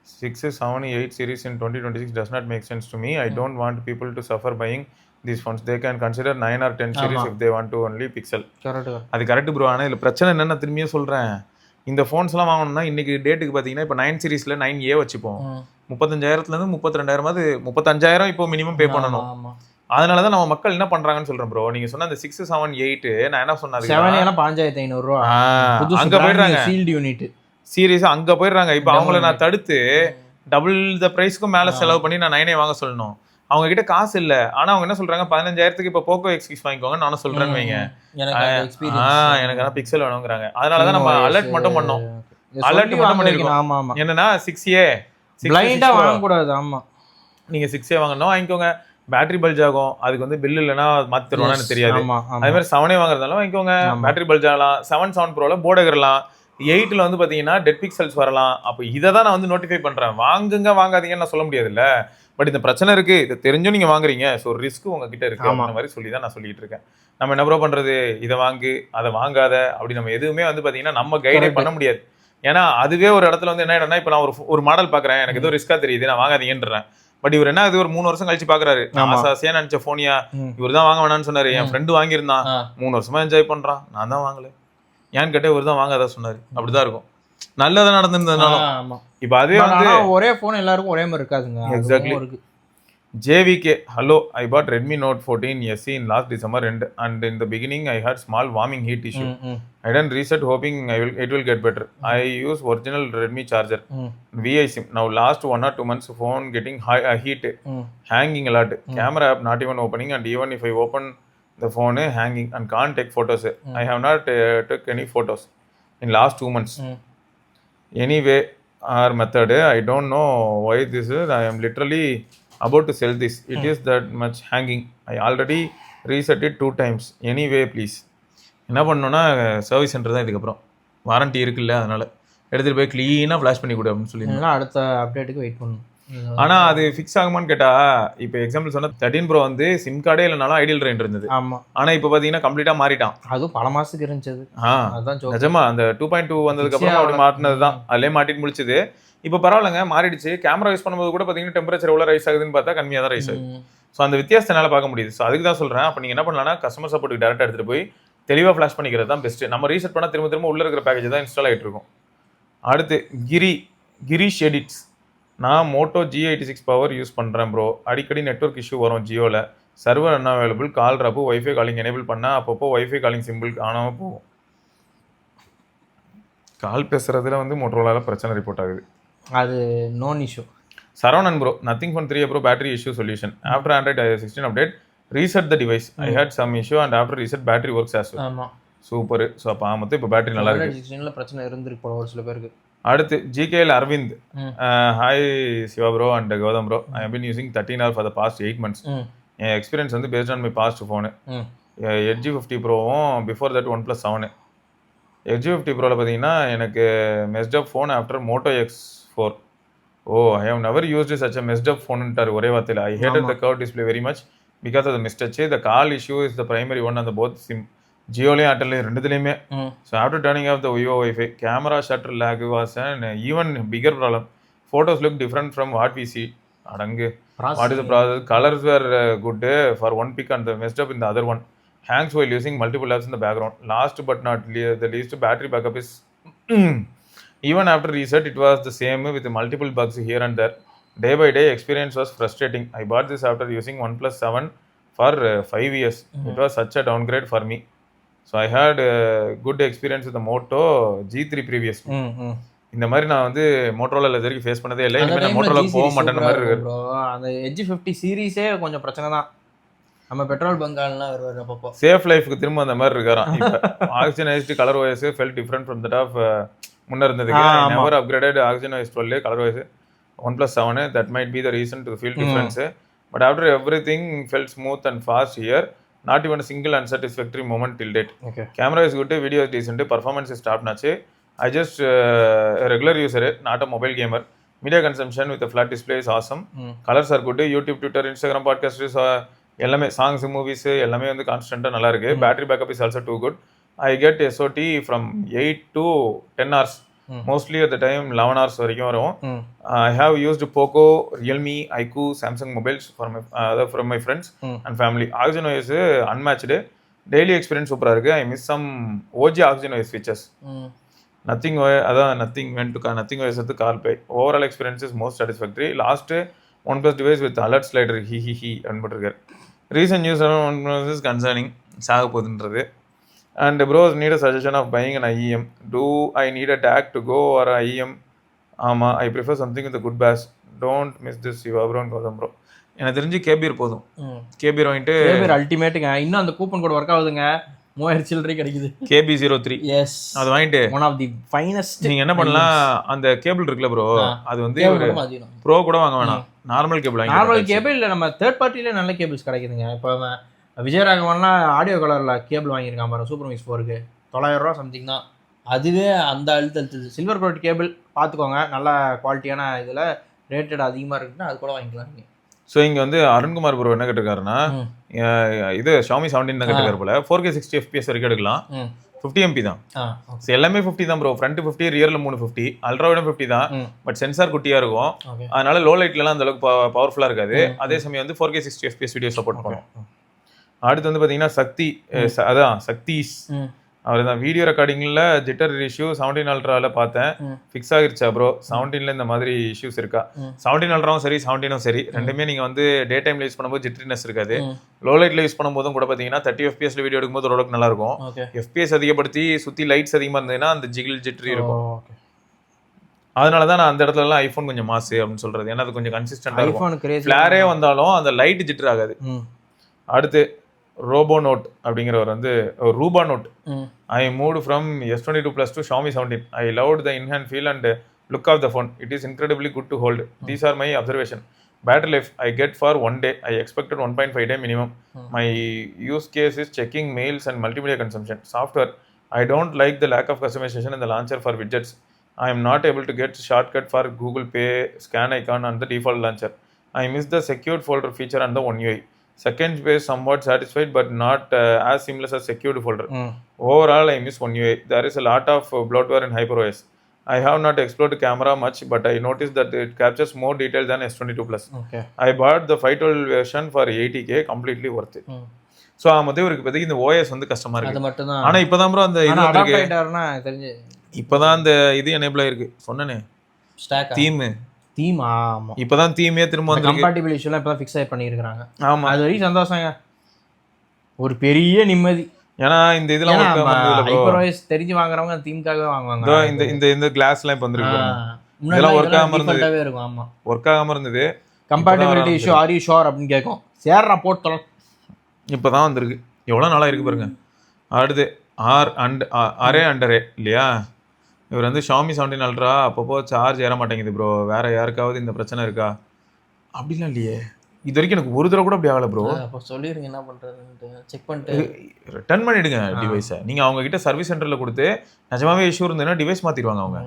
S1: 6, 7, 8 series in 2026 does not make sense to me. I don't want people to suffer buying these phones. They can consider 9 or 10 series if they want to only Pixel. அது correct bro. ஆனால் இதில் பிரச்சனை என்னென்ன திரும்பியும் சொல்கிறேன், இந்த ஃபோன்ஸ்லாம் வாங்கணும்னா இன்னைக்கு டேட்டுக்கு பார்த்தீங்கன்னா இப்போ 9 சீரிஸில் 9A வச்சுப்போம், 35,000 32,000 35,000 இப்போ மினிமம் பே பண்ணணும். அதனால தான் நம்ம மக்கள் என்ன பண்றாங்கன்னு சொல்றேன் ப்ரோ. நீங்க சொன்ன அந்த 6, 7, 8 நான் என்ன சொன்னது
S2: 7,500 ரூபா
S1: அங்க போயிடுறாங்க,
S2: சீல்ட் யூனிட்
S1: சீரியஸா அங்க போயிடுறாங்க. இப்போ அவங்கள நான் தடுத்து டபுள் த பிரைஸ்க்கும் மேல செலவு பண்ணி நான் 9A வாங்க சொல்லணும். அவங்க கிட்ட காசு இல்ல, ஆனா அவங்க என்ன சொல்றாங்க 15,000க்கு இப்ப போக்கோ X6 வாங்கிக்கோங்க நானும் சொல்றேன்னு வைங்க. எனக்கு ஆனா பிக்சல் வேணுங்கிறாங்க. அதனாலதான் நம்ம அலர்ட் மட்டும் பண்ணோம், அலர்ட் மட்டும் பண்ணிருக்கோம். என்னன்னா 6A
S2: பிளைண்டா வாங்க கூடாது. ஆமா,
S1: நீங்க 6A வாங்கணும் வாங்கிக்கோங்க, பேட்டரி பல்ஜ் ஆகும், அதுக்கு வந்து பில் இல்லைன்னா மாத்தி தருவானு எனக்கு தெரியாது. அதே மாதிரி 7A வாங்குறதாலும் வாங்கிக்கோங்க, பேட்டரி பல்ஜ் ஆகலாம். 7 ப்ரோல போர்டு எகரலாம், 8ல வந்து பாத்தீங்கன்னா டெட் பிக்சல்ஸ் வரலாம். அப்போ இதை தான் நான் வந்து நோட்டிஃபை பண்றேன். வாங்குங்க வாங்காதீங்கன்னு நான் சொல்ல முடியாது இல்ல. பட் இந்த பிரச்சனை இருக்கு, இதை தெரிஞ்சும் நீங்க வாங்குறீங்க, ஸோ ரிஸ்க் உங்ககிட்ட இருக்கு அந்த மாதிரி சொல்லி தான் நான் சொல்லிட்டு இருக்கேன். நம்ம என்ன ப்ரோ பண்றது, இதை வாங்கு அதை வாங்காத அப்படி நம்ம எதுவுமே வந்து பாத்தீங்கன்னா நம்ம கைடே பண்ண முடியாது. ஏன்னா அதுவே ஒரு இடத்துல வந்து என்ன ஆயிடும்னா, இப்போ நான் ஒரு மாடல் பாக்குறேன், எனக்கு ஏதோ ரிஸ்கா தெரியுது, நான் வாங்காதீங்கன்றேன். பட் இவர் என்ன, இது ஒரு 3 வருஷம் கழிச்சு பாக்குறாரு, ஆசையா நினைச்ச போனியா, இவர் தான் வாங்க வேணாம்னு சொன்னாரு, என் ஃப்ரெண்டு வாங்கியிருந்தான் 3 வருஷமா என்ஜாய் பண்றான், நான் தான் வாங்கல, ஏன்னு கேட்டே இவர் தான் வாங்காத சொன்னாரு. அப்படிதான் இருக்கும் நல்லதா நடந்திருந்ததுனால. இப்ப அதே வந்து
S2: ஒரே போன் எல்லாருக்கும் ஒரே மாதிரி இருக்காதுங்க.
S1: Exactly. JVK, hello, I bought Redmi Note 14 SE in last December and in the beginning I had small warming heat issue. I done reset hoping it will get better. I use original Redmi charger, VI SIM. Now last 1 or 2 months phone getting heat, hanging a lot. Camera app not even opening, and even if I open the phone hanging and can't take photos. I have not took any photos in last 2 months. Anyway, our method, I don't know why this is. I am literally about to sell this. It is that much hanging. I already reset it 2 times. Anyway, please. என்ன பண்ணணும்னா service centre தான் இதுக்கப்புறம், warranty இருக்குல்ல, அதனால எடுத்துட்டு போய் க்ளீனாக flash பண்ணி கொடு அப்படின்னு சொல்லி
S2: அடுத்த அப்டேட்டுக்கு வெயிட் பண்ணணும்.
S1: ஆனால் அது ஃபிக்ஸ் ஆகுமான்னு கேட்டால், இப்போ எக்ஸாம்பிள் சொன்னால் 13 Pro வந்து சிம் கார்டே இல்லைனாலும் ஐடியல் ரேஞ்ச் இருந்தது.
S2: ஆமாம்.
S1: ஆனால் இப்போ பார்த்தீங்கன்னா கம்ப்ளீட்டாக மாறிட்டான்.
S2: அதுவும் பல மாதத்துக்கு இருந்துச்சு.
S1: அதான் நிஜமா அந்த 2.2 வந்ததுக்கப்புறம் அப்படி மாட்டினது தான், அதிலே மாட்டிட்டு முடிச்சுது. இப்போ பரவாயில்லைங்க, மாறிடுச்சு. கேமரா யூஸ் பண்ணும்போது கூட பார்த்தீங்கன்னா டெம்பரேச்சர் எவ்வளோ ரைஸ் ஆகுதுன்னு பார்த்தா கம்மியாக தான் ரைஸ் ஆகுது. ஸோ அந்த வித்தியாசத்தை என்னால் பார்க்க முடியுது. ஸோ அதுக்கு தான் சொல்கிறேன், அப்போ நீங்கள் என்ன பண்ணலாம்னா கஸ்டமர் சப்போர்ட்டுக்கு டேரெக்டாக எடுத்துகிட்டு போய் தெளிவாக ஃப்ளாஷ் பண்ணிக்கிறது தான் பெஸ்ட்டு. நம்ம ரீசெட் பண்ணால் திரும்ப உள்ள இருக்கிற பேக்கேஜ் தான் இன்ஸ்டால் ஆகிட்டு இருக்கும். அடுத்து கிரீஷ் எடிட்ஸ். நான் மோட்டோ G86 பவர் யூஸ் பண்ணுறேன் ப்ரோ. அடிக்கடி நெட்வொர்க் இஷ்யூ வரும் ஜியோவில், சர்வர் அன்அவைலபிள், கால் ரப்பு, வைஃபை காலிங் எனேபிள் பண்ணால் அப்பப்போ வைஃபை காலிங் சிம்பிள் காணாமல் போகும். கால் பேசுறதுல வந்து மோட்டோரோலாவில் பிரச்சனை ரிப்போர்ட் ஆகுது,
S2: அது known issue.
S1: Saravanan bro, nothing fun 3 Pro battery issue solution. After Android 16 update, reset the device. I had some issue and after reset battery works as well.
S2: ஆமா,
S1: சூப்பர். ஸோ அப்போ ஆமாம், இப்போ பேட்டரி நல்லா இருக்கு.
S2: 16ல பிரச்சனை இருந்திருக்கு போல ஒரு சில பேருக்கு.
S1: அடுத்து GKL Aravind. Hi Siva bro and Gautham bro, I have been using 13R for the past 8 months. என் எக்ஸ்பீரியன்ஸ் வந்து based on my past phone. Edge 50 Proவும் பிஃபோர் தட் OnePlus 7. Edge 50 Proவில் பார்த்தீங்கன்னா எனக்கு messed up phone after Moto X4. I have never used such a messed up ஃபோன்ட்டார் ஒரே வார்த்தையில். I hated the curve display very much because of the mistouch. The call issue is the primary one அந்த both SIM, ஜியோலையும் ஏர்டெல்லையும் ரெண்டுத்துலையுமே. So after turning off the Vivo WiFi, camera shutter lag was and even bigger problem. Photos look different from what we see. அடங்கு what is the process? Colours were good for one pic and messed up in the other one. Hangs while using multiple apps in the background. Last but not the least, battery backup is even after reset it was the same with multiple bugs here and there. Day by day experience was frustrating. I bought this after using OnePlus 7 for 5 years. It was such a downgrade for me. So I had good experience with the Moto G3 previously. இந்த மாதிரி நான் வந்து Motorola இது வரைக்கும் face பண்ணதே இல்லை. இனிமேல் நான் மோட்டோரோலா போக மாட்டேன்ற மாதிரி இருக்கு.
S2: அந்த Edge 50 சீரிஸே கொஞ்சம் பிரச்சனை தான். நம்ம பெட்ரோல் பங்கால்லாம் வருவார் அப்பப்போ. சேஃப்
S1: லைஃப்க்கு திரும்ப அந்த மாதிரி இருக்காராம். இப்போ OxygenOS ColorOS felt different from that of முன்ன இருந்ததுக்கு. Never upgraded OxygenOS 12 ColorOS OnePlus 7. That might be the reason to feel difference. But after everything felt smooth and fast here. Not even single unsatisfactory moment till date. Camera is good, video is decent, performance is top notch. I just regular user, not a mobile gamer. Media consumption with flat display is awesome. Colours are good. YouTube, Twitter, Instagram, podcast எல்லாமே, songs, movies எல்லாமே வந்து கான்ஸ்டன்ட்டாக நல்லா இருக்கு. Battery backup is also too good. I get SOT from 8 to 10 hours. Mostly at the time 11 hours வரைக்கும் வரும். I have used Poco, Realme, iQOO, Samsung mobiles from my friends and family. Oxygen OS unmatched. Daily experience சூப்பராக இருக்குது. I miss some OG oxygen OS features. Nothing OS வந்து call pay. Overall experience is most satisfactory. Last OnePlus device with alert slider he அனுப்பிட்டுருக்காரு. Recent news OnePlus is concerning, சாக போகுதுன்றது. And bros need a suggestion of buying an IEM. Do I need a DAC to go or IEM? ஆமாம், I prefer something with good bass. Don't miss this Siva bro and Gautham bro. எனக்கு தெரிஞ்சு கேபியர் போதும். கேபியர் வாங்கிட்டு
S2: அல்டிமேட்டுங்க. இன்னும் அந்த coupon code work ஆகுதுங்க. 3000 சில்லறை கிடைக்குது.
S1: KB03.
S2: எஸ்,
S1: அது வாங்கிட்டு
S2: ஒன் ஆஃப் தி ஃபைனஸ்ட்.
S1: நீங்க என்ன பண்ணலாம், அந்த கேபிள் இருக்குல்ல ப்ரோ, அது வந்து ஒரு ப்ரோ கூட வாங்க வேணாம், நார்மல் கேபிள் வாங்கி.
S2: நார்மல் கேபிள் இல்லை, நம்ம தேர்ட் பார்ட்டியில நல்ல கேபிள்ஸ் கிடைக்குதுங்க. இப்போ விஜயராகவன்லாம் ஆடியோ கலரில் கேபிள் வாங்கியிருக்கான் பாருங்க, சூப்பர் மிக்ஸ் 4க்கு 900 ரூபா சம்திங் தான். அதுவே அந்த அழுத்தது சில்வர் கோட் கேபிள் பார்த்துக்கோங்க, நல்ல குவாலிட்டியான இதில் ரேட்டட் அதிகமாக இருக்குன்னா அது கூட வாங்கிக்கலாம். நீங்கள்
S1: ஸோ இங்கே வந்து அருண்குமார் ப்ரோ என்ன கேட்டிருக்காருன்னா இது Xiaomi 17 தான் கேட்டிருக்காரு போல 4K 60 FPS வரைக்கும் எடுக்கலாம் 50 MP தான் ஸோ எல்லாமே 50 தான் ப்ரோ ஃப்ரண்ட் 50 ரியரில் 350 அல்ட்ராவிடம் 50 தான் பட் சென்சார் குட்டியாக இருக்கும் அதனால லோ லைட்லலாம் அந்த அளவுக்கு பவர்ஃபுல்லாக இருக்காது அதே சமயம் வந்து 4K 60 FPS வீடியோ சப்போர்ட் பண்ணும் அடுத்து வந்து பார்த்தீங்கன்னா சக்திஸ் அவர் தான் வீடியோ ரெக்கார்டிங்கில் ஜிட்டர் இஷ்யூ 17 அல்ட்ராவில் பார்த்தேன் ஃபிக்ஸ் ஆகிருச்சா ப்ரோ 17ல இந்த மாதிரி இஷ்யூஸ் இருக்கா 17 அல்ட்ராவும் சரி 17ம் சரி ரெண்டுமே நீங்கள் வந்து டே டைமில் யூஸ் பண்ணும்போது ஜிட்டரினஸ் இருக்காது லோ லைட்டில் யூஸ் பண்ணும்போதும் கூட பார்த்தீங்கன்னா 30 FPSல வீடியோ எடுக்கும்போது ஓரளவுக்கு நல்லா இருக்கும் FPS அதிகப்படுத்தி சுற்றி லைட்ஸ் அதிகமாக இருந்ததுன்னா அந்த ஜிட்டரி இருக்கும் அதனால தான் நான் அந்த இடத்துலலாம் ஐஃபோன் கொஞ்சம் மாசு அப்படின்னு சொல்றது ஏன்னா அது கொஞ்சம் கன்சிஸ்டன்டாக இருக்கும் ஃப்ளாரே வந்தாலும் அந்த லைட் ஜிட்டர் ஆகாது அடுத்து ரோபோனோட் அப்படிங்கிறவர் வந்து ரூபானோட் I moved from S22 Plus to Xiaomi 17 I loved the in hand feel and look of the phone it is incredibly good to hold these are my observation battery life I get for 1 day I expected 1.5 day minimum my use case is checking mails and multimedia consumption software I don't like the lag of customisation in the launcher for widgets I am not able to get shortcut for Google Pay scan icon on the default launcher I miss the secured folder feature and the One UI second page somewhat satisfied but not as seamless as secured folder overall I miss One UI there is a lot of bloatware in HyperOS I have not explored camera much but I noticed that it captures more detail than S22 Plus I bought the 512 version for 80K completely worth it so வந்து இவருக்கு பற்றி இந்த OS வந்து கஷ்டமா இருக்கு ஆனால் இப்போதான் bro அந்த இது
S2: தெரிஞ்சு
S1: இப்போதான் அந்த இது எனேபிள் ஆயிருக்கு சொன்னனே தீம்
S2: ஆமா
S1: இப்போதான் தீமே திரும்ப வந்து
S2: கம்பேட்டிபிள் இஷ்யூலாம் இப்போதான் ஃபிக்ஸ் பண்ணியிருக்காங்க ஆமா அது வரைக்கும் சந்தோஷங்க ஒரு பெரிய நிம்மதி
S1: ஏன்னா இந்த இதெல்லாம்
S2: HyperOS தெரிஞ்சு வாங்குறவங்க தீம்காகவே வாங்குவாங்க
S1: இந்த இந்த இந்த கிளாஸ்லாம் இப்போ வந்துருக்கு இதெல்லாம் ஒர்க் ஆகாம
S2: இருக்கும் ஆமா
S1: ஒர்க் ஆகாம இருந்தது
S2: compatibility issue are you sure அப்படின்னு கேட்கும் சேர்றா போட்டு
S1: இப்போதான் வந்திருக்கு எவ்வளோ நாளாக இருக்கு பாருங்க அடுத்து அரே அண்டரே இல்லையா இவர் வந்து Xiaomi 17 அல்ட்ரா அப்பப்போ சார்ஜ் ஏற மாட்டேங்குது ப்ரோ வேற யாருக்காவது இந்த பிரச்சனை இருக்கா அப்படிலாம் இல்லையே இது வரைக்கும் எனக்கு ஒரு தடவை கூட அப்படி ஆகலை ப்ரோ
S2: அப்போ சொல்லிடுங்க என்ன பண்ணுறதுன்ட்டு செக் பண்ணிட்டு
S1: ரிட்டர்ன் பண்ணிவிடுங்க டிவைஸை நீங்கள் அவங்ககிட்ட சர்வீஸ் சென்டரில் கொடுத்து நிஜமாவே இஷ்யூ இருந்ததுன்னா டிவைஸ் மாற்றிடுவாங்க அவங்க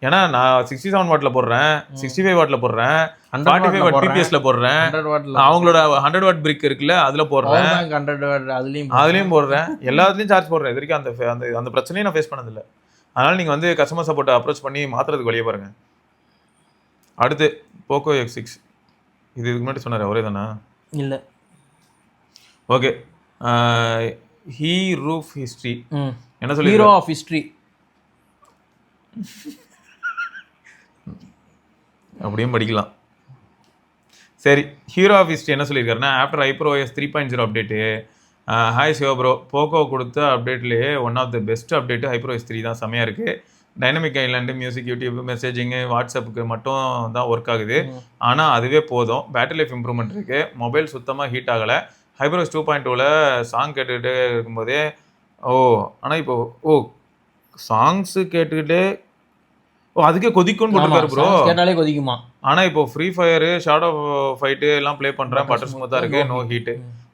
S1: ஏன்னா நான் 67 வாட்டில் போடுறேன் 65 வாட்டில் போடுறேன் 45 வாட் பிபிஎஸ்ல போடுறேன் அவங்களோட 100 வாட் பிரிக் இருக்குல்ல அதில் போடுறேன்
S2: 100 வாட்
S1: அதுலேயும் போடுறேன் எல்லாத்துலேயும் சார்ஜ் போடுறேன் இது வரைக்கும் அந்த அந்த பிரச்சனையும் நான் ஃபேஸ் பண்ணதில்லை அதனால் நீங்கள் வந்து கஸ்டமர் சப்போர்ட்டை அப்ரோச் பண்ணி மாற்றுறதுக்கு வழியே பாருங்க அடுத்து போக்கோ X6 இது இதுக்கு முன்னாடி சொன்னார் அவரே தானே
S2: இல்லை
S1: ஓகே ஹீ ரூஃப் ஹிஸ்ட்ரி என்ன சொல்லி
S2: ஹீரோ ஆஃப் ஹிஸ்ட்ரி
S1: அப்படியும் படிக்கலாம் சரி ஹீரோ ஆஃப் ஹிஸ்ட்ரி என்ன சொல்லியிருக்காருன்னா after HyperOS 3.0 update hi Siva bro Poco கொடுத்த அப்டேட்லேயே one of the best update HyperOS 3 தான் செம்மையாக இருக்குது டைனமிக் ஐலாண்டு மியூசிக் யூடியூப் மெசேஜிங்கு வாட்ஸ்அப்புக்கு மட்டும் தான் ஒர்க் ஆகுது ஆனால் அதுவே போதும் பேட்டரி லைஃப் இம்ப்ரூவ்மெண்ட் இருக்குது மொபைல் சுத்தமாக ஹீட் ஆகலை HyperOS 2.2ல சாங் கேட்டுக்கிட்டே இருக்கும்போதே ஆனால் இப்போ சாங்ஸு கேட்டுக்கிட்டே அதுக்கே கொதிக்கும்னு போட்டுருக்காரு ப்ரோ
S2: கேட்டாலே கொதிக்குமா
S1: ஆனால் இப்போ ஃப்ரீ ஃபயரு ஷாடோ ஃபைட்டு எல்லாம் ப்ளே பண்ணுறேன் பட்டர் ஸ்மூத்தாக இருக்குது நோ ஹீட்டு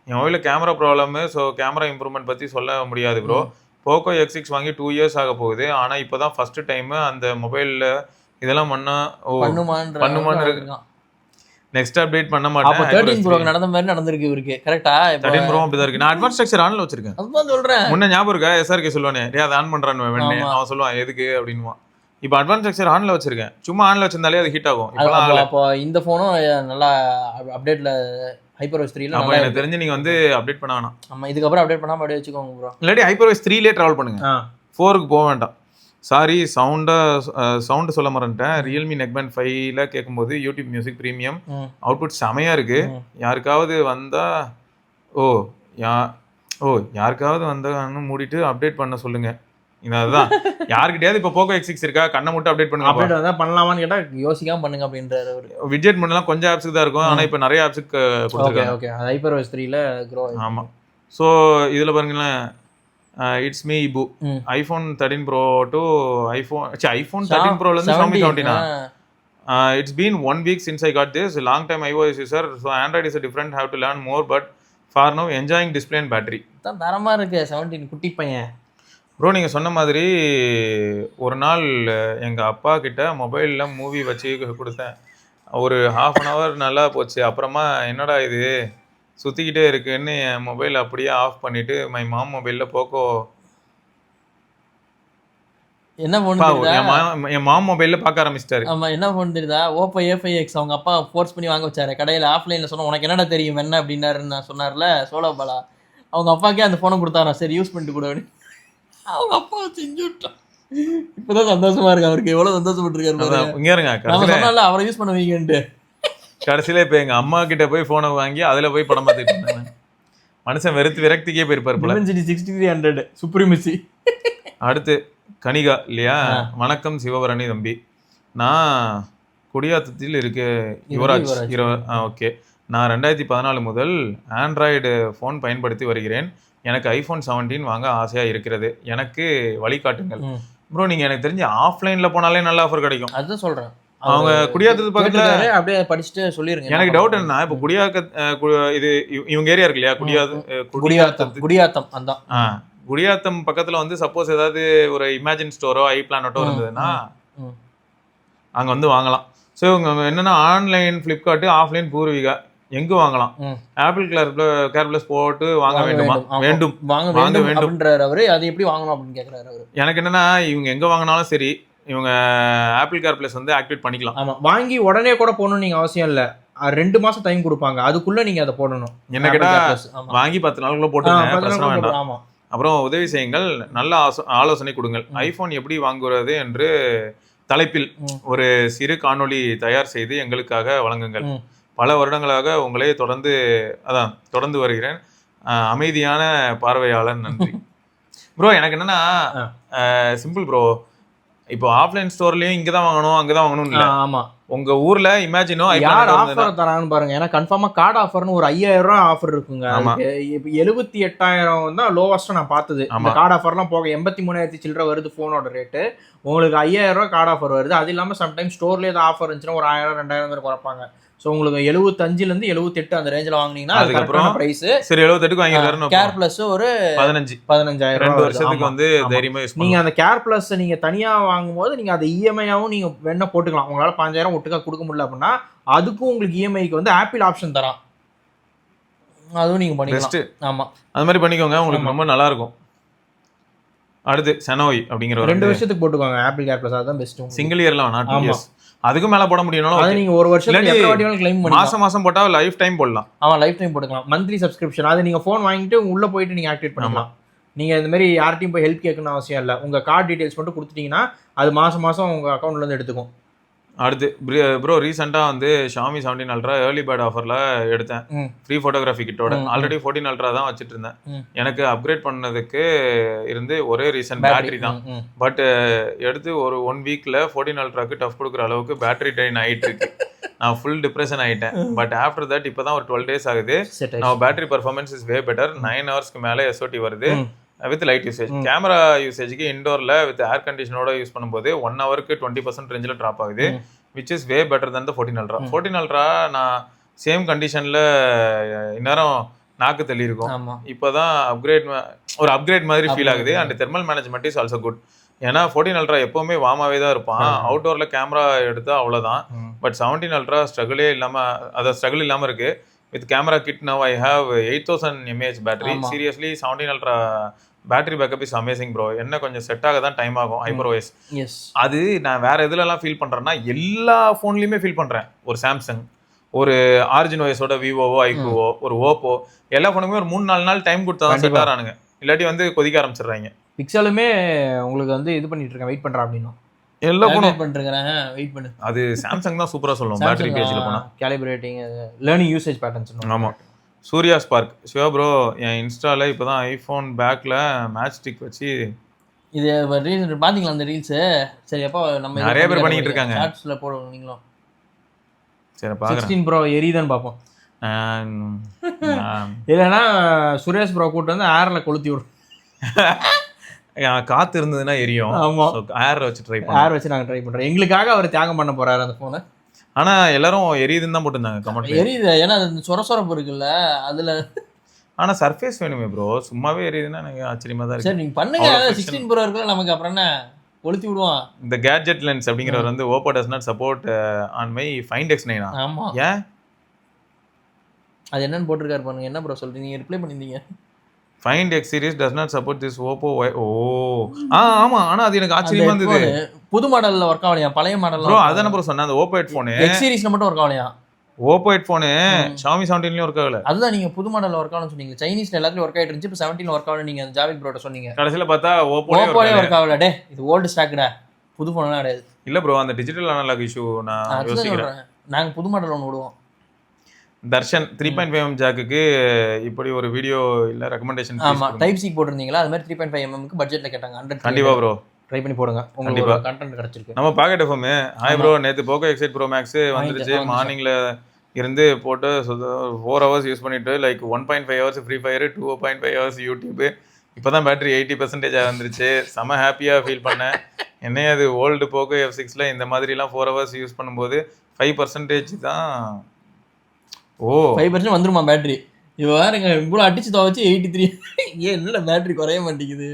S1: என் மொபைலில் camera problem so camera improvement பற்றி சொல்ல முடியாது ப்ரோ போக்கோ X6 வாங்கி 2 years ஆக போகுது ஆனால் இப்போ தான் ஃபஸ்ட்டு டைமு அந்த மொபைலில் இதெல்லாம் பண்ணுமான்னு இருக்கு நெக்ஸ்ட் அப்டேட் பண்ண மாட்டேன்
S2: 13 ப்ரோ நடந்த மாதிரி நடந்திருக்கு இவருக்கு கரெக்டா
S1: 13 ப்ரோ அப்படி தான் இருக்கு நான் அட்வான்ஸ் ஸ்ட்ரக்சர் ஆன்ல வச்சிருக்கேன்
S2: அதுதான் சொல்றேன்
S1: முன்ன ஞாபகம் இருக்கா SRK சொல்லுவானே டேய் அதை ஆன் பண்றான்னு அவன் சொல்லுவான் எதுக்கு அப்படின்னுவான் இப்போ அட்வான்ஸ் ஸ்ட்ரக்சர் ஆன்ல வச்சிருக்கேன் சும்மா ஆன்ல வச்சிருந்தாலே அது ஹீட் ஆகும்
S2: இப்போ இந்த ஃபோனும் நல்லா அப்டேட்ல HyperOS 3ல
S1: அப்ப எனக்கு தெரிஞ்சு நீங்க வந்து அப்டேட் பண்ண வேணாம்
S2: ஆமா இதுக்கு அப்டேட் பண்ணாம அப்படியே வச்சுக்கோங்க ப்ரோ
S1: இல்லாட்டி HyperOS 3லே டிராவல் பண்ணுங்க 4க்கு போக வேண்டாம் சாரி சவுண்ட் சொல்ல மறந்துட்டேன் ரியல்மி நெக்பேண்ட் 5ல கேட்கும்போது யூடியூப் மியூசிக் ப்ரீமியம் அவுட்புட் செமையா இருக்கு யாருக்காவது வந்தா யாருக்காவது வந்தான்னு மூடிட்டு அப்டேட் பண்ண சொல்லுங்க இதுதான் யாருக்கிட்டயாவது இப்போ போக்கோ X6 இருக்கா கண்ணை மட்டும் அப்டேட் பண்ணுங்க
S2: அப்டேட் வந்தா பண்ணலாமான்னு கேட்டா யோசிக்காம பண்ணுங்க அப்படின்றாரு அவரு
S1: விட்ஜெட் பண்ணலாம் கொஞ்சம் ஆப்ஸ்க்கு தான் இருக்கும் ஆனா இப்போ நிறைய ஆப்ஸ்க்கு கொடுத்துருக்காங்க
S2: ஓகே HyperOS 3ல க்ரோ
S1: ஆமா ஸோ இதுல பாருங்களேன் இட்ஸ் மீ இபு ஐஃபோன் 13 ப்ரோ டு ஐஃபோன் 13 ப்ரோல இருந்து Xiaomi 17 it's been 1 week since I got this long time iOS user so Android is a different have to learn more but for now enjoying display and battery
S2: தான் தரமா இருக்கு 17 குட்டி பையன்
S1: bro நீங்கள் சொன்ன மாதிரி ஒரு நாள் எங்கள் அப்பா கிட்ட மொபைலில் மூவி வச்சு கொடுத்தேன் ஒரு half அன் ஹவர் நல்லா போச்சு. அப்புறமா என்னடா இது சுத்திக்கிட்டே இருக்குன்னு என் மொபைல் அப்படியே ஆஃப் பண்ணிட்டு மை மாம் மொபைல்ல போக்கோ
S2: என்ன ஃபோன் தெரியுதா?
S1: என் மாம் மொபைல்ல பார்க்க ஆரம்பிச்சிட்டாரு.
S2: ஆமா, என்ன ஃபோன் தெரியுதா? ஓப்போ A5X அவங்க அப்பா ஃபோர்ஸ் பண்ணி வாங்க வச்சாரு கடையில். ஆஃப்லைனில் சொன்ன உனக்கு என்னடா தெரியும் என்ன அப்படின்னாருன்னு சொன்னார்ல சோலோ பாலா. அவங்க அப்பாக்கே அந்த ஃபோனை கொடுத்தாரா, சரி யூஸ் பண்ணிட்டு கூட அப்படின்னு. அவங்க அப்பா செஞ்சு விட்டான். இப்போதான் சந்தோஷமா இருக்கு அவருக்கு. எவ்வளோ சந்தோஷப்பட்டிருக்காரு
S1: இங்க இருங்க.
S2: நம்ம சொன்னால அவரை யூஸ் பண்ண வைங்கன்ட்டு.
S1: கடைசியில இப்ப எங்க அம்மா கிட்ட போய் போனை வாங்கி அதுல போய் படம் பார்த்துட்டு இருந்தாங்க. மனுஷன் வெறுத்து விரக்திக்கே போயிருப்பாரு போல.
S2: 6300 சுப்ரீமசி. அடுத்து
S1: கனிகா இல்லையா? வணக்கம் சிவபரணி தம்பி, நான் குடியாத்தத்தில் இருக்க யுவராஜ். ஓகே, நான் 2014 முதல் ஆண்ட்ராய்டு ஃபோன் பயன்படுத்தி வருகிறேன். எனக்கு ஐஃபோன் 17 வாங்க ஆசையா இருக்கிறது, எனக்கு வழிகாட்டுங்கள் ப்ரோ. நீங்க எனக்கு தெரிஞ்சு ஆஃப்லைன்ல போனாலே நல்ல ஆஃபர் கிடைக்கும்.
S2: அதுதான் சொல்றேன்.
S1: அவங்க குடியாத்தத்து பக்கத்துல
S2: அப்படியே படிச்சுட்டு சொல்லிருங்க.
S1: எனக்கு டவுட் என்ன, இப்ப இது இவங்க ஏரியா இருக்கு இல்லையா,
S2: குடியாத்தம் அதான்.
S1: குடியாத்தம் பக்கத்துல வந்து சப்போஸ் ஏதாவது ஒரு இமேஜின் ஸ்டோரோ ஐ பிளானட்டோ இருந்ததுன்னா அங்க வந்து வாங்கலாம். ஸோ இவங்க என்னன்னா ஆன்லைன் பிளிப்கார்ட், ஆஃப்லைன் பூர்விகா எங்க வாங்கலாம். ஆப்பிள் கேர் பிளஸ் போட்டு வாங்க வேண்டுமா? வேண்டும், வாங்க வேண்டும்.
S2: அவரு அது எப்படி வாங்கணும் அப்படின்னு கேக்குறாரு அவரு.
S1: எனக்கு என்னன்னா இவங்க எங்க வாங்கினாலும் சரி இவங்க ஆப்பிள் கேர் பிளஸ் வந்து ஆக்டிவேட் பண்ணிக்கலாம்.
S2: ஆமா, வாங்கி உடனே கூட போடணும் நீங்க அவசியம் இல்ல. 2 மாசம் டைம் கொடுப்பாங்க, அதுக்குள்ள நீங்க அதை போடணும்.
S1: என்ன கேட்டா வாங்கி 10 நாளுக்குள்ள போட்டு. அப்புறம் உதவி செய்யுங்கள், நல்ல ஆலோசனை கொடுங்கள். ஐபோன் எப்படி வாங்குறது என்று தலைப்பில் ஒரு சிறு காணொளி தயார் செய்து எங்களுக்காக வழங்குங்கள். பல வருடங்களாக உங்களே தொடர்ந்து வருகிறேன். அமைதியான பார்வையாளர், நன்றி ப்ரோ. எனக்கு என்னன்னா சிம்பிள் ப்ரோ, இப்போ ஆஃப்லைன் ஸ்டோர்லயும் இங்கதான் வாங்கணும் அங்கதான் வாங்கணும் இல்ல. ஆமா, உங்க ஊர்ல இமேஜினோ
S2: யார் ஆஃபர் தரான்னு பாருங்க. ஏன்னா கன்ஃபார்மா கார்டு ஆஃபர்னு ஒரு 5000 ரூபாய் ஆஃபர் இருக்குங்க. இப்போ 78,000 தான் லோவஸ்ட் நான் பார்த்தது. இந்த கார்டு ஆஃபர்லாம் போக 83,000 சில்லற வருது போனோட ரேட்டு. உங்களுக்கு 5000 ரூபாய் கார்டு ஆஃபர் வருது. அது இல்லாம சம்டைம் ஸ்டோர்லேயே ஏதாவது ஆஃபர் இருந்துச்சுன்னா ஒரு 1000 2000 குறைப்பாங்க. ஸோ உங்களுக்கு 75 78 அந்த ரேஞ்சில் வாங்கினீங்கன்னா அதுக்கப்புறம் பிரைஸ் சரி 78க்கு வாங்கிடுறாரு. கேர் பிளஸ் ஒரு 15,000 2 வருஷத்துக்கு வந்து தைரியமா யூஸ். நீங்க அந்த கேர் பிளஸ் நீங்க தனியா வாங்கும்போது நீங்க அதை இஎம்ஐயாவும் நீங்க வேணா போட்டுக்கலாம். உங்களால 5000 ஒட்டுக்கா கொடுக்க முடியல அப்படின்னா அதுக்கும் உங்களுக்கு இஎம்ஐக்கு வந்து ஆப்பிள் ஆப்ஷன் தரான், அதுவும் நீங்க பண்ணிக்கலாம். ஆமா, அது மாதிரி பண்ணிக்கோங்க, உங்களுக்கு ரொம்ப நல்லா இருக்கும். அடுத்து செனோய் அப்படிங்கிற 2 வருஷத்துக்கு போட்டுக்கோங்க ஆப்பிள் கேர் பிளஸ். அதுதான் பெஸ்ட். சிங்கிள் இயர்ல வேணா 2 இயர்ஸ் அதுக்கு மேல போட முடியும்னாலும் அது நீங்க ஒரு வருஷத்துக்கு எவ்வளவு வாட்டி வேணாலும் க்ளைம் பண்ணலாம். மாசம் போட்டா லைஃப் டைம் போடலாம். ஆமா, லைஃப் டைம் போட்டுக்கலாம். Monthly subscription. அது நீங்க ஃபோன் வாங்கிட்டு உள்ள போயிட்டு நீங்க ஆக்டிவேட் பண்ணலாம். நீங்க இந்த மாதிரி யார்ட்டையும் போய் ஹெல்ப் கேட்கணும்னு அவசியம் இல்லை. உங்க கார்டு டீடைல்ஸ் மட்டும் கொடுத்துட்டீங்கன்னா அது மாசம் உங்க அக்கௌண்ட்ல இருந்து எடுத்துக்கும். அடுத்து ப்ரோ, ரீசெண்டாக வந்து ஷாமி 17 அல்ட்ரா ஏர்லி பேர்ட் ஆஃபரில் எடுத்தேன், ஃப்ரீ ஃபோட்டோகிராஃபி கிட்டோட. ஆல்ரெடி 14 அல்ட்ரா தான் வச்சுட்டு இருந்தேன். எனக்கு அப்கிரேட் பண்ணதுக்கு இருந்து ஒரே ரீசன் பேட்டரி தான். பட் எடுத்து ஒரு 1 வீக்கில் 14 அல்ட்ராக்கு டஃப் கொடுக்குற அளவுக்கு பேட்டரி ட்ரெயின் ஆகிட்டு இருக்கு. நான் ஃபுல் டிப்ரெஷன் ஆகிட்டேன். பட் ஆஃப்டர் தட் இப்போ தான் ஒரு 12 days ஆகுது. நான் battery performance is way better. 9 ஹவர்ஸ்க்கு மேலே SOT வருது வித் லைட் யூசேஜ். கேமரா யூசேஜுக்கு இண்டோரில் வித் ஏர் கண்டிஷனோட யூஸ் பண்ணும்போது 1 ஹவருக்கு 20% ரேஞ்சில் ட்ராப் ஆகுது, which is way better than the 14 ultra. 14 ultra நான் சேம் கண்டிஷனில் இந்நேரம் நாக்கு தள்ளி இருக்கும். இப்போதான் ஒரு அப்கிரேட் மாதிரி ஃபீல் ஆகுது. And thermal management is also good. ஏன்னா 14 அல்ட்ரா எப்பவுமே வாமாவே தான் இருப்பான். அவுட்டோரில் கேமரா எடுத்தா அவ்வளோதான். பட் 17 அல்ட்ரா ஸ்ட்ரகிள் இல்லாமல் இருக்கு. With camera kit now I have 8000 mAh battery. Seriously 17 ultra battery backup is amazing bro. என்ன கொஞ்சம் செட் ஆக தான் டைம் ஆகும். ஹைப்பர்வைஸ் அது நான் வேற எதுலலாம் ஃபீல் பண்றேன்னா எல்லா ஃபோன்லயுமே ஃபீல் பண்றேன். ஒரு சாம்சங், ஒரு ஆரிஜின் ஓஎஸோட விவோவோ ஐக்கூவோ, ஒரு ஓப்போ, எல்லா ஃபோனுக்குமே ஒரு 3-4 நாள் டைம் கொடுத்தா தான் செட் ஆறானுங்க. இல்லாட்டி வந்து கொதிக்க ஆரம்பிச்சிடுறாங்க. பிக்சலுமே உங்களுக்கு வந்து இது பண்ணிட்டு இருக்கேன், வெயிட் பண்றேன் அப்படின்னா எல்லா ஃபோனும் பண்ணிருக்கேன், வெயிட் பண்ணு. அது சாம்சங் தான் சூப்பரா சொல்லுவோம். பேட்டரி பேஜ்ல போனா கேலிபிரேட்டிங், லேர்னிங் யூசேஜ் பேட்டர்ன்ஸ். ஆமா, சூர்யா ஸ்பார்க் சிவா ப்ரோ, என் இன்ஸ்டால இப்போதான் ஐஃபோன் பேக்ல மேட்ச் ஸ்டிக் வச்சு இது ரீல்ஸ் பாத்தீங்களா? அந்த ரீல்ஸ் சரி அப்போ நம்ம நிறைய பேர் பண்ணிட்டு இருக்காங்க. ஷார்ட்ஸ்ல போடுவோம் நீங்களும். சரி பாக்குறேன். 16 ப்ரோ எரியுதான்னு பாப்போம். இல்லைன்னா சுரேஷ் ப்ரோ கூட்டு வந்து ஏர்ல கொளுத்தி விடும். காத்து இருந்ததுன்னா எரியும். ஆமா, ஏர் வச்சு ட்ரை பண்ணுவோம். ஏர் வச்சு நாங்க ட்ரை பண்றோம். எங்களுக்காக அவர் தியாகம் பண்ண போறாரு அந்த போனை. ஆனா எல்லாரும் எரியுதுன்னு தான் போட்டுருந்தாங்க கமெண்ட். எரியுது ஏன்னா அது சொரசொரப்பு இருக்குல்ல அதுல. ஆனா சர்ஃபேஸ் வேணுமே ப்ரோ, சும்மாவே எரியுதுன்னா எனக்கு ஆச்சரியமா தான் இருக்கு. சரி நீங்க பண்ணுங்க. 16 ப்ரோ இருக்குல்ல நமக்கு, அப்புறம் என்ன கொளுத்தி விடுவான்.
S1: இந்த கேட்ஜெட் லென்ஸ் அப்படிங்கிறவர் வந்து Oppo does not support on my find X 9.
S2: ஆமா,
S1: ஏன்
S2: அது என்னன்னு போட்டிருக்காரு பாருங்க. என்ன ப்ரோ சொல்றீங்க? நீங்க ரிப்ளை பண்ணிருந்தீங்க.
S1: Find X series does not support this Oppo ஓ ஆமா. ஆனா அது எனக்கு ஆச்சரியமா இருந்தது.
S2: புது மாடல்ல ஒர்க் ஆகலையா, பழைய மாடல்ல
S1: ப்ரோ அதான ப்ரோ சொன்னேன். அந்த ஓப்போ ஹெட்ஃபோனு
S2: எக்ஸ் சீரிஸ்ல மட்டும் ஒர்க் ஆகலையா?
S1: ஓப்போ ஹெட்ஃபோனு Xiaomi 17லயும் ஒர்க் ஆகல.
S2: அதுதான் நீங்க புது மாடல்ல ஒர்க் ஆகலன்னு சொன்னீங்க. சைனீஸ்ல எல்லாத்துலயும் ஒர்க் ஆயிட்டு இருந்துச்சு. இப்போ 17ல ஒர்க் ஆகல நீங்க ஜாவித் ப்ரோட்ட சொன்னீங்க.
S1: கடைசில பார்த்தா ஓப்போலயே
S2: ஒர்க் ஆகல. டே இது ஓல்டு ஸ்டாக்டா, புது போன்லாம் கிடையாது.
S1: இல்ல ப்ரோ அந்த டிஜிட்டல் அனலாக் இஷ்யூ நான் யோசிக்கிறேன்.
S2: நாங்க புது மாடல் ஒன்று விடுவோம்.
S1: தர்ஷன் 3.5mm ஜாக்குக்கு இப்படி ஒரு வீடியோ இல்ல ரெக்கமெண்டேஷன்.
S2: ஆமா, டைப் சி போட்டிருந்தீங்களா? அது மாதிரி 3.5mm க்கு பட்ஜெட்ல கேட்டாங்க. 100.
S1: கண்டிப்பா ப்ரோ
S2: ட்ரை பண்ணி போடுங்க. உங்களுக்கு கண்டென்ட் கிடைச்சிருக்கு.
S1: நம்ம பாக்கெட் எஃப்எம். ஹாய் ப்ரோ, நேத்து போகோ எக்ஸைட் ப்ரோ மேக்ஸ் வந்துருச்சு. மார்னிங்ல இருந்து போட்டு 4 hours யூஸ் பண்ணிட்டு like 1.5 hours free fire, 2.5 hours YouTube. இப்போதான் பேட்டரி 80% வந்துருச்சு. செம ஹாப்பியா ஃபீல் பண்ணேன். என்ன அது ஓல்டு போகோ F6ல இந்த மாதிரிலாம் 4 hours யூஸ் பண்ணும்போது 5% தான். ஓ
S2: 5% வந்துருமா பேட்டரி? இவ வேறங்க இவ்வளோ அடிச்சு துவச்சு 83. ஏன் இல்லை பேட்டரி குறைய மாட்டேங்குது?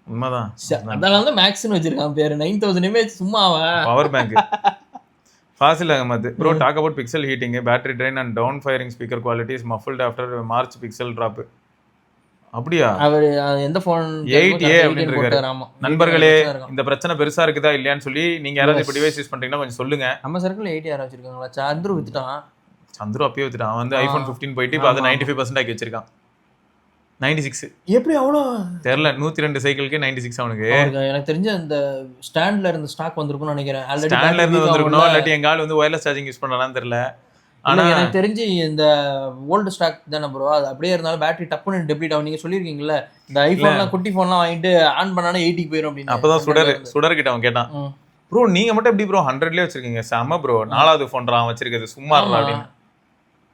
S1: உண்மைதான்.
S2: அதனால தான் மேக்ஸ்னு வச்சிருக்கான் பேரு. 9000 mAh சும்மா
S1: power bank. Fazil Ahmed bro talk about Pixel heating, battery drain and down firing speaker qualities muffled after March Pixel drop. அப்படியா? அவர்
S2: எந்த ஃபோன்
S1: 8A அப்படின்னு இருக்காரு. நண்பர்களே இந்த பிரச்சனை பெருசா இருக்குதா இல்லையான்னு சொல்லி நீங்க யாராவது இப்போ டிவைஸ் யூஸ் பண்றீங்கன்னா கொஞ்சம் சொல்லுங்க.
S2: நம்ம சர்க்கிள் 8 யாரா வச்சிருக்காங்களா? சந்துரு வித்துட்டான்.
S1: சந்துரு அப்பயே வித்துட்டான். அவன் வந்து ஐபோன் 15 போயிட்டு இப்போ அது 95% ஆக்கி வச்சிருக்கான். 96
S2: எப்படி அவ்வளோ
S1: தெரியல. 102 சைக்கிளுக்கு 96 அவனுக்கு.
S2: எனக்கு தெரிஞ்ச இந்த ஸ்டாண்ட்ல இருந்து ஸ்டாக் வந்திருக்கும்னு நினைக்கிறேன். ஆல்ரெடி
S1: ஸ்டாண்ட்ல இருந்து வந்திருக்கணும். இல்லாட்டி எங்க ஆள் வந்து வயர்லெஸ் சார்ஜிங் யூஸ் பண்ணலாம்னு தெரியல.
S2: ஆனா எனக்கு தெரிஞ்சு இந்த ஓல்டு ஸ்டாக் தானே ப்ரோ. அது அப்படியே இருந்தாலும் பேட்டரி டப்புன்னு டெப்ளீட் ஆகும். நீங்க சொல்லிருக்கீங்கல்ல இந்த ஐபோன்லாம் குட்டி போன்லாம் வாங்கிட்டு ஆன் பண்ணானே 80 போயிடும் அப்படின்னு.
S1: அப்பதான் சுடர் கிட்ட அவன் கேட்டான், ப்ரோ நீங்க மட்டும் எப்படி ப்ரோ 100லயே வச்சிருக்கீங்க? செம ப்ரோ, 4வது போன் அவன் வச்சிருக்கிறது சும்மா அப்படின்னு.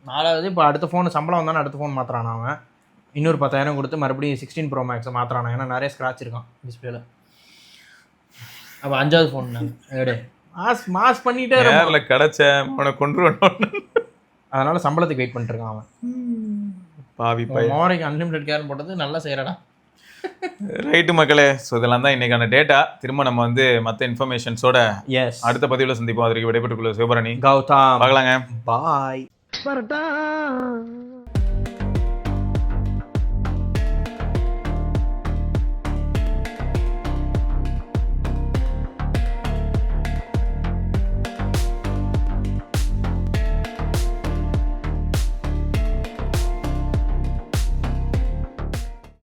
S2: 4வது இப்போ அடுத்த ஃபோன் சம்பளம் வந்தானே அடுத்த ஃபோன் மாத்துறான் அவன். இன்னொரு 10,000 கொடுத்து மறுபடியும் 16 Pro Max மாத்துறானா. ஏன்னா நிறைய ஸ்க்ராட்ச் இருக்கான் டிஸ்பிளேல. அப்போ 5வது ஃபோன் மாஸ் பண்ணிட்டே
S1: நேரில் கிடைச்ச அவனை கொண்டு வரணும்.
S2: அதனால சம்பளத்துக்கு வெயிட் பண்ணிட்டு இருக்கான் அவன்.
S1: பாவி பையன்.
S2: மோரைக்கு அன்லிமிட்டட் கேர் போட்டது நல்லா செய்யறடா.
S1: ரைட்டு மக்களே, ஸோ இதெல்லாம் தான் இன்னைக்கான டேட்டா. திரும்ப நம்ம வந்து மற்ற இன்ஃபர்மேஷன்ஸோட அடுத்த பதிவில் சந்திப்போம். அதற்கு விடைபெற்றுக் கொள்ள சிவபரணி,
S2: கௌதம்.
S1: பார்க்கலாங்க.
S2: பாய்.